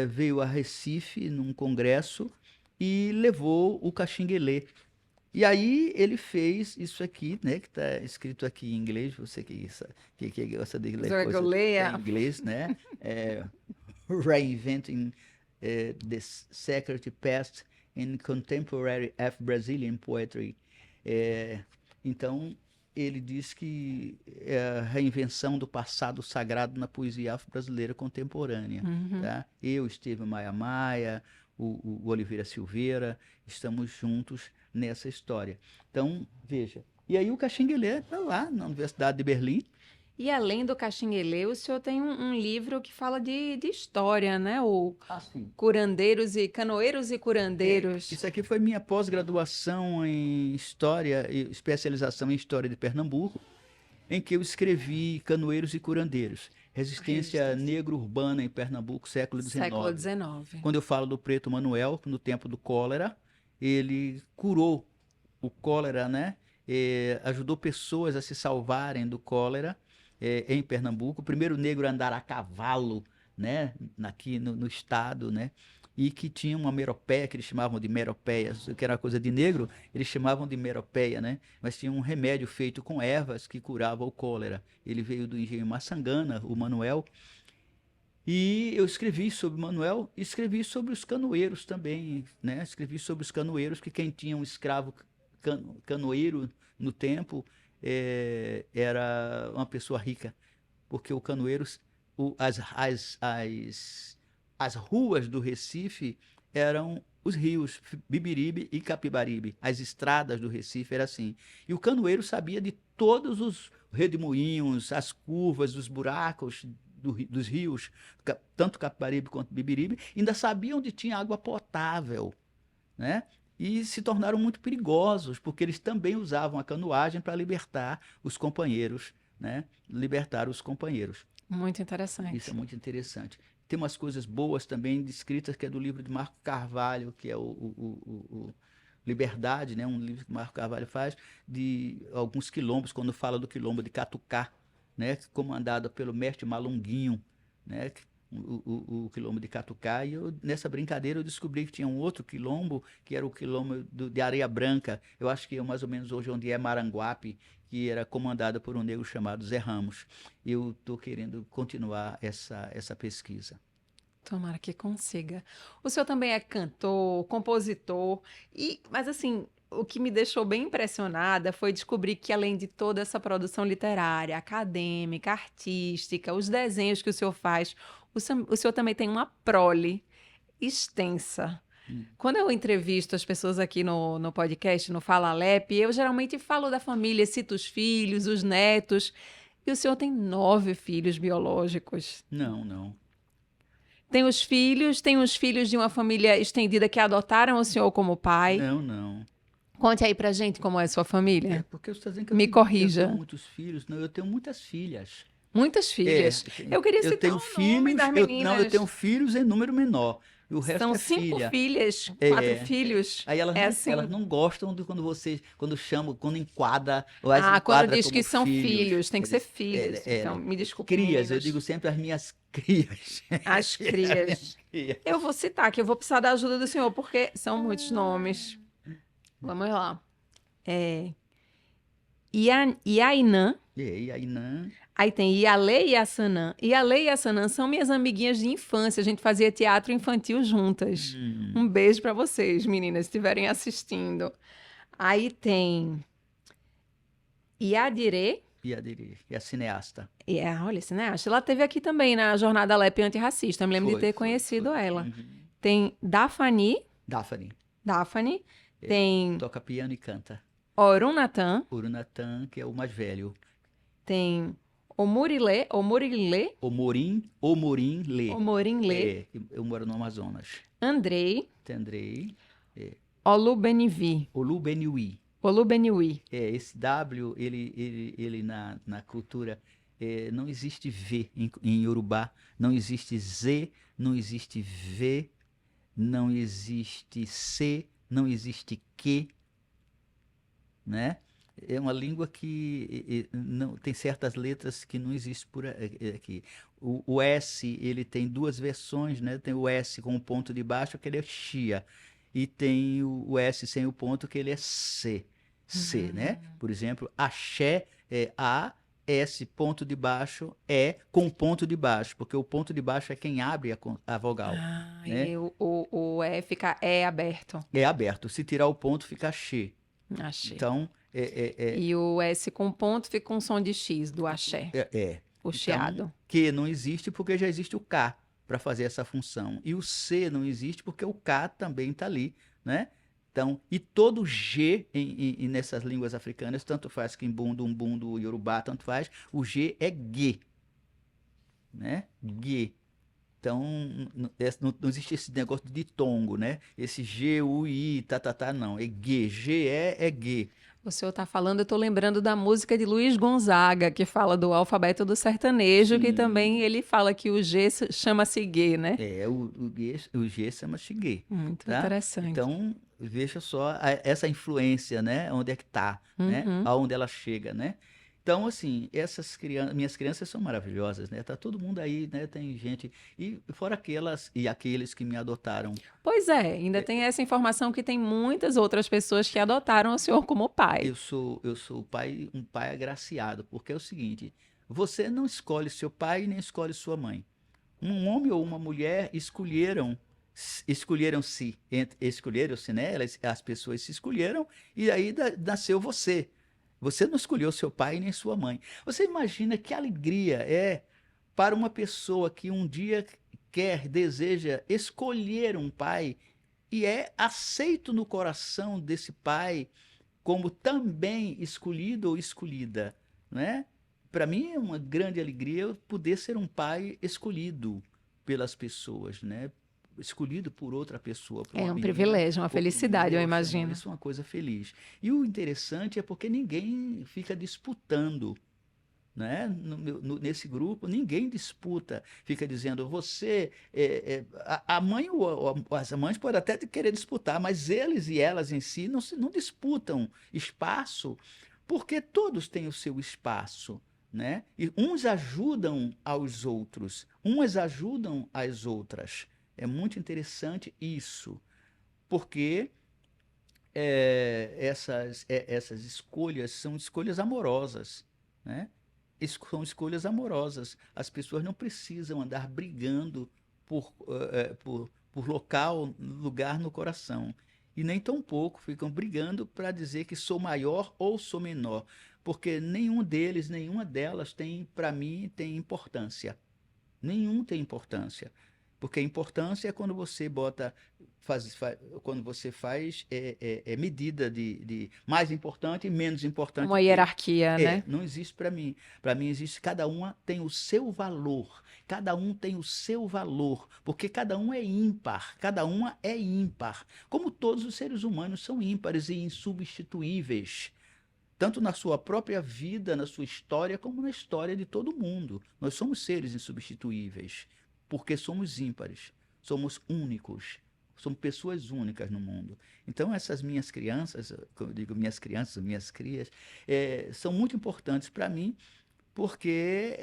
veio a Recife num congresso e levou o Caxinguelê. E aí ele fez isso aqui, né, que está escrito aqui em inglês, você que gosta de ler Quer que eu coisas leia? em inglês, né? Reinventing the Sacred Past in Contemporary Afro-Brazilian Poetry. Então, ele diz que é a reinvenção do passado sagrado na poesia afro-brasileira contemporânea. Uhum. Tá? Eu, Estevam Maia Maia, o Oliveira Silveira, estamos juntos nessa história. Então, veja. E aí o Caxinguelê está lá na Universidade de Berlim. E além do Caxinguelê, o senhor tem um livro que fala de história, né? O Canoeiros e Curandeiros. Isso aqui foi minha pós-graduação em História e especialização em História de Pernambuco, em que eu escrevi Canoeiros e Curandeiros, Resistência Negro-Urbana em Pernambuco, século XIX. Século XIX. Quando eu falo do Preto Manuel, no tempo do cólera, ele curou o cólera, né? ajudou pessoas a se salvarem do cólera em Pernambuco. O primeiro negro a andar a cavalo, né, aqui no estado, né, e que tinha uma meropeia, que eles chamavam de meropeia, que era uma coisa de negro, eles chamavam de meropeia, né, mas tinha um remédio feito com ervas que curava o cólera. Ele veio do engenho Maçangana, o Manuel, e eu escrevi sobre Manuel, e escrevi sobre os canoeiros também, né? Escrevi sobre os canoeiros, que quem tinha um escravo canoeiro no tempo era uma pessoa rica, porque o canoeiro, as ruas do Recife eram os rios Bibiribe e Capibaribe. As estradas do Recife eram assim. E o canoeiro sabia de todos os redemoinhos, as curvas, os buracos dos rios, tanto Capibaribe quanto Bibiribe, ainda sabia onde tinha água potável, né? E se tornaram muito perigosos, porque eles também usavam a canoagem para libertar os companheiros, né? Libertar os companheiros. Muito Isso é interessante. muito interessante. Tem umas coisas boas também descritas, que é do livro de Marco Carvalho, que é o Liberdade, né? Um livro que Marco Carvalho faz, de alguns quilombos, quando fala do quilombo de Catucá, né? Comandado pelo mestre Malunguinho, né? O quilombo de Catucá. E nessa brincadeira eu descobri que tinha um outro quilombo, que era o quilombo de Areia Branca, eu acho que é mais ou menos hoje onde é Maranguape, que era comandada por um negro chamado Zé Ramos. Eu estou querendo continuar essa pesquisa. Tomara que consiga. O senhor também é cantor, compositor, mas assim, o que me deixou bem impressionada foi descobrir que além de toda essa produção literária, acadêmica, artística, os desenhos que o senhor faz, o senhor também tem uma prole extensa. Hum. Quando eu entrevisto as pessoas aqui no podcast, no Fala Alep, eu geralmente falo da família, cito os filhos, os netos, e o senhor tem 9 filhos biológicos. Não, não. Tem os filhos de uma família estendida que adotaram o senhor como pai. Não, não. Conte aí pra gente como é a sua família. Porque você está dizendo que Me eu tenho corrija. muitos filhos. Não, eu tenho muitas filhas. Muitas filhas. Eu queria Eu citar tenho o nome filhos, das não, eu tenho meninas. filhos em número menor. E o resto São é 5 filha. filhas, 4 É. filhos. Aí É elas assim. não gostam de quando chama, quando enquadra, ou as Ah, quando enquadra diz que como são filhos. filhos, tem que ser filhas. Então, me desculpe, Crias, eu meninas. digo sempre as minhas crias. As As minhas crias. crias. Eu vou citar que eu vou precisar da ajuda do senhor, porque são muitos nomes. Vamos lá. É, Iainã. E aí, não. Aí tem Iale e Assanã. Iale e Assanã são minhas amiguinhas de infância. A gente fazia teatro infantil juntas. Um beijo pra vocês, meninas, se estiverem assistindo. Aí tem Iadire. E a cineasta. Olha, cineasta. Ela esteve aqui também na Jornada Lep Antirracista. Eu me lembro de ter conhecido ela. Uhum. Tem Daphne. Daphne. Tem Toca piano e canta. Orunatan. Urunatan, que é o mais velho. Tem Omurile. Omorim Lê. Omorinle. Eu moro no Amazonas. Andrei. Tendrei. Olubenivi. Olubeniwi. Olubeniwi. Esse W, ele na cultura, não existe V em Yorubá, não existe Z, não existe V, não existe C, não existe Q, né? É uma língua que não tem certas letras que não existem por aqui. O S, ele tem duas versões, né? Tem o S com o ponto de baixo, que ele é Xia, e tem o S sem o ponto, que ele é C. C, né? Por exemplo, axé é A, S, ponto de baixo, E, com ponto de baixo, porque o ponto de baixo é quem abre a vogal, né? E o E fica E aberto. É aberto. Se tirar o ponto, fica Xê. Achei. Então, E o S com ponto fica com som de X, do axé. O Então, chiado. Q não existe porque já existe o K para fazer essa função. E o C não existe porque o K também está ali, né? Então, e todo G nessas línguas africanas, tanto faz Kimbundu, Umbundo, Yorubá, tanto faz, o G é G, né? G. Então, não existe esse negócio de ditongo, né? Esse G, U, I, não. É G. G é G. O senhor está falando, eu estou lembrando da música de Luiz Gonzaga, que fala do alfabeto do sertanejo, que Sim. também ele fala que o G chama-se G, né? O G chama-se G. Muito Tá? interessante. Então, veja só essa influência, né? Onde é que está, né? Uhum. Aonde ela chega, né? Então, assim, minhas crianças são maravilhosas, né? Tá todo mundo aí, né? Tem gente e fora aquelas e aqueles que me adotaram. Pois é, ainda tem essa informação que tem muitas outras pessoas que adotaram o senhor como pai. Eu sou um pai agraciado, porque é o seguinte: você não escolhe seu pai nem escolhe sua mãe. Um homem ou uma mulher escolheram-se, né? As pessoas se escolheram e aí nasceu você. Você não escolheu seu pai nem sua mãe. Você imagina que alegria é para uma pessoa que um dia deseja escolher um pai e é aceito no coração desse pai como também escolhido ou escolhida, né? Para mim é uma grande alegria eu poder ser um pai escolhido pelas pessoas, né? Escolhido por outra pessoa, por uma É um menina privilégio, uma ou por um menino. felicidade, eu Poxa, não, imagino. isso é uma coisa feliz. E o interessante é porque ninguém fica disputando, né? Nesse grupo, ninguém disputa, fica dizendo você, a mãe ou as mães podem até querer disputar, mas eles e elas em si não disputam espaço, porque todos têm o seu espaço, né? E uns ajudam aos outros, umas ajudam as outras. É muito interessante isso, porque essas escolhas são escolhas amorosas, né? São escolhas amorosas. As pessoas não precisam andar brigando por lugar no coração. E nem tampouco ficam brigando para dizer que sou maior ou sou menor, porque nenhum deles, nenhuma delas tem, para mim, tem importância. Nenhum tem importância. Porque a importância é quando você quando você faz medida de mais importante e menos importante Uma que. hierarquia, né? Não existe para mim. Para mim existe, cada uma tem o seu valor. Cada um tem o seu valor, porque cada um é ímpar, cada uma é ímpar. Como todos os seres humanos são ímpares e insubstituíveis tanto na sua própria vida, na sua história, como na história de todo mundo. Nós somos seres insubstituíveis, porque somos ímpares, somos únicos, somos pessoas únicas no mundo. Então, essas minhas crianças, como eu digo, minhas crianças, minhas crias, são muito importantes para mim, porque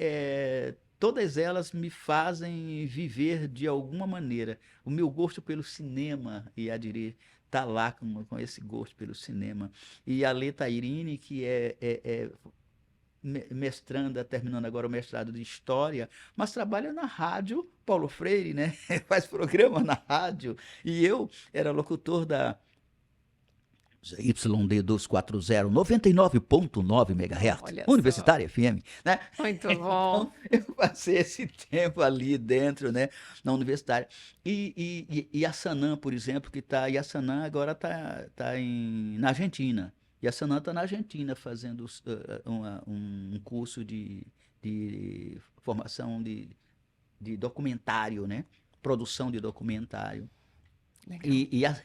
todas elas me fazem viver de alguma maneira. O meu gosto pelo cinema, e a direi, está lá com esse gosto pelo cinema. E a Leta Irine, que é mestranda, terminando agora o mestrado de História, mas trabalha na rádio Paulo Freire, né? Faz programa na rádio. E eu era locutor da YD 240, 99,9 MHz, Olha só. Universitária FM, né? Muito bom. Então, eu passei esse tempo ali dentro, né, na universidade. E a Sanam, por exemplo, e a Sanam agora está na Argentina. E a Sanam está na Argentina fazendo um curso de formação de documentário, né? Produção de documentário. Legal.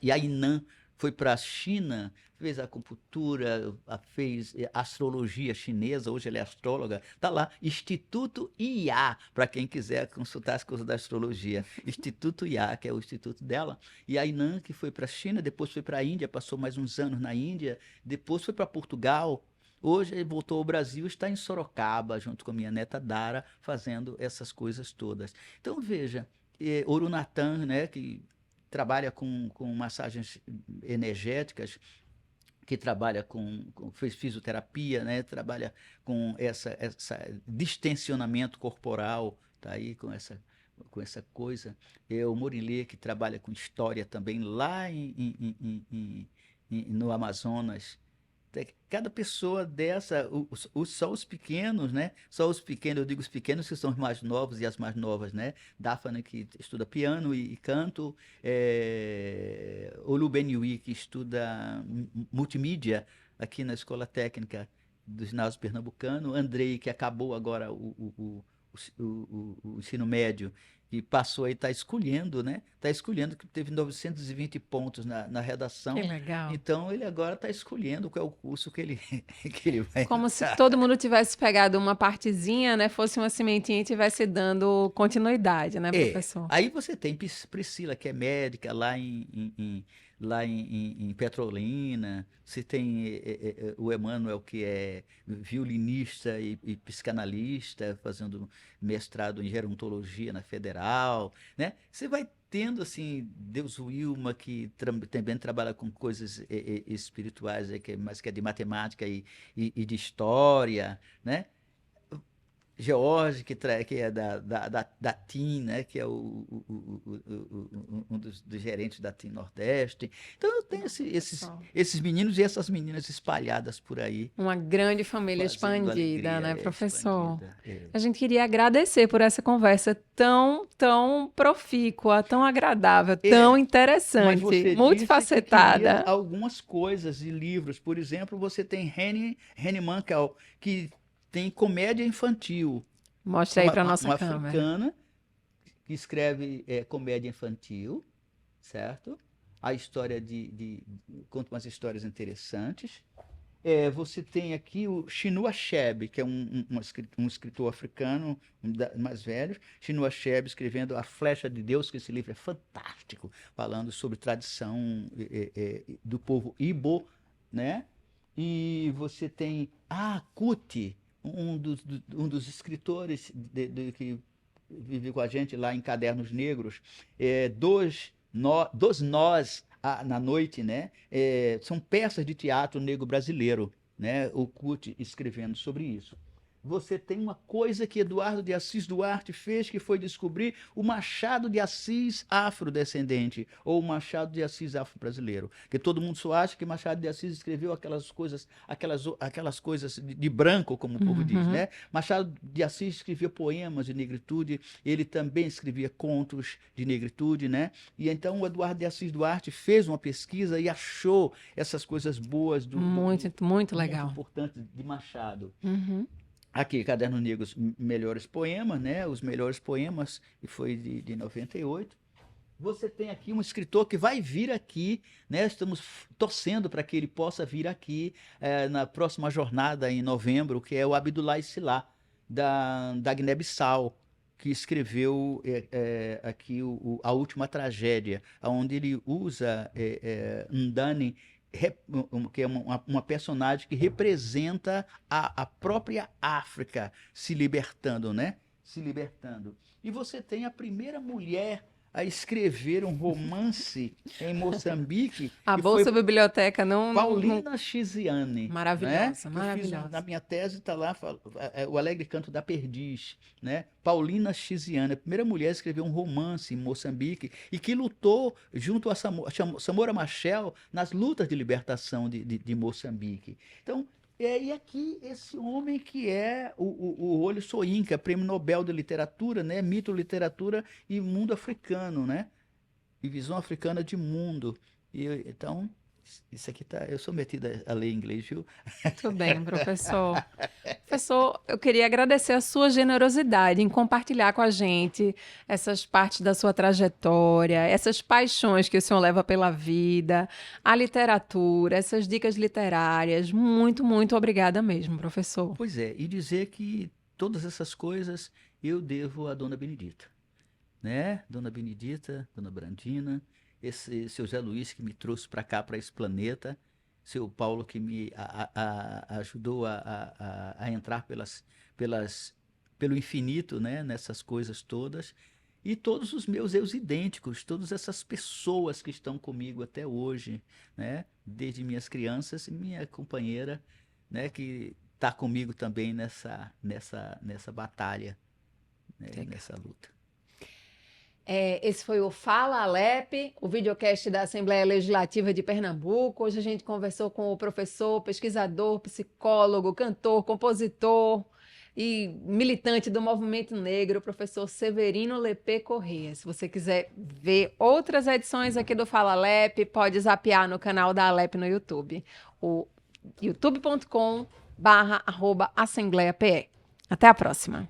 E a Inan foi para a China, fez acupuntura, fez astrologia chinesa, hoje ela é astróloga, está lá, Instituto IA, para quem quiser consultar as coisas da astrologia. Instituto IA, que é o instituto dela. E a Inan, que foi para a China, depois foi para a Índia, passou mais uns anos na Índia, depois foi para Portugal. Hoje ele voltou ao Brasil, está em Sorocaba, junto com a minha neta Dara, fazendo essas coisas todas. Então, veja, Orunatan, né, que trabalha com massagens energéticas, que trabalha fez fisioterapia, né? Trabalha com essa distensionamento corporal, tá aí com essa coisa. O Morilê, que trabalha com história também lá no Amazonas. Cada pessoa dessa, só os pequenos, né? Só os pequenos, eu digo os pequenos que são os mais novos e as mais novas, né? Daphne, que estuda piano e canto, Olu Beniwi, que estuda multimídia aqui na Escola Técnica do Ginásio Pernambucano, Andrei, que acabou agora o ensino médio e passou aí, está escolhendo, né? Está escolhendo, que teve 920 pontos na Que redação, legal. então ele agora está escolhendo qual é o curso que ele, que ele vai Como se entrar. todo mundo tivesse pegado uma partezinha, né? Fosse uma sementinha e tivesse dando continuidade, né, professor? Aí você tem Priscila, que é médica lá lá em Petrolina. Você tem o Emanuel, que é violinista e psicanalista, fazendo mestrado em gerontologia na Federal, né? Você vai tendo, assim, Deus Wilma, que também trabalha com coisas espirituais, mas que é de matemática e de história, né? George, que é da TIM, né? Que é um dos gerentes da TIM Nordeste. Então eu tenho esses meninos e essas meninas espalhadas por aí, Uma grande família fazendo expandida, alegria né, professor? expandida. É. A gente queria agradecer por essa conversa tão profícua, tão agradável, tão Mas interessante, você disse que queria multifacetada. algumas coisas e livros. Por exemplo, você tem Henny Mankell, que tem comédia infantil. Mostra aí Uma, para uma, nossa uma câmera. africana que escreve comédia infantil, certo? A história conta umas histórias interessantes. Você tem aqui o Chinua Achebe, que é um escritor africano, mais velho. Chinua Achebe escrevendo A Flecha de Deus, que esse livro é fantástico, falando sobre tradição do povo Ibo, né? E você tem Kuti, um dos escritores que vive com a gente lá em Cadernos Negros, dos nós na noite, né? São peças de teatro negro brasileiro, né? O Kuti escrevendo sobre isso. Você tem uma coisa que Eduardo de Assis Duarte fez, que foi descobrir o Machado de Assis afrodescendente, ou o Machado de Assis afro-brasileiro. Porque todo mundo só acha que Machado de Assis escreveu aquelas coisas de branco, como o povo diz, Uhum. né? Machado de Assis escrevia poemas de negritude, ele também escrevia contos de negritude, né? E então o Eduardo de Assis Duarte fez uma pesquisa e achou essas coisas boas Muito muito legal. importantes de Machado. Uhum. Aqui, Cadernos Negros, melhores poemas, né? Os melhores poemas, e foi de 98. Você tem aqui um escritor que vai vir aqui, né? Estamos torcendo para que ele possa vir aqui na próxima jornada, em novembro, que é o Abdullah Sila, da Guiné-Bissau, que escreveu aqui A Última Tragédia, onde ele usa Ndani, que é uma personagem que representa a própria África se libertando, né? Se libertando. E você tem a primeira mulher a escrever um romance em Moçambique, A que foi Bolsa Biblioteca não. Paulina Chiziane, né? Maravilhosa, Que eu fiz na maravilhosa. minha tese, está lá, O Alegre Canto da Perdiz, né? Paulina Chiziane, a primeira mulher a escrever um romance em Moçambique e que lutou junto a Samora Machel nas lutas de libertação de Moçambique. Então, e aqui esse homem que é o Olho Soyinka, prêmio Nobel de Literatura, né? Mito, literatura e mundo africano, né? E visão africana de mundo. Então, isso aqui tá. Eu sou metido a ler inglês, viu? Muito bem, professor. Professor, eu queria agradecer a sua generosidade em compartilhar com a gente essas partes da sua trajetória, essas paixões que o senhor leva pela vida, a literatura, essas dicas literárias. Muito obrigada mesmo, professor. Pois é, e dizer que todas essas coisas eu devo à Dona Benedita, né? Dona Benedita, Dona Brandina, esse seu Zé Luiz que me trouxe para cá, para esse planeta, seu Paulo que me ajudou a entrar pelo infinito, né? Nessas coisas todas, e todos os meus eus idênticos, todas essas pessoas que estão comigo até hoje, né? Desde minhas crianças e minha companheira, né? Que está comigo também nessa batalha, né? Legal. Nessa luta. Esse foi o Fala Alep, o videocast da Assembleia Legislativa de Pernambuco. Hoje a gente conversou com o professor, pesquisador, psicólogo, cantor, compositor e militante do movimento negro, o professor Severino Lepê Corrêa. Se você quiser ver outras edições aqui do Fala Alep, pode zapear no canal da Alep no YouTube, o youtube.com/assembleiape. Até a próxima.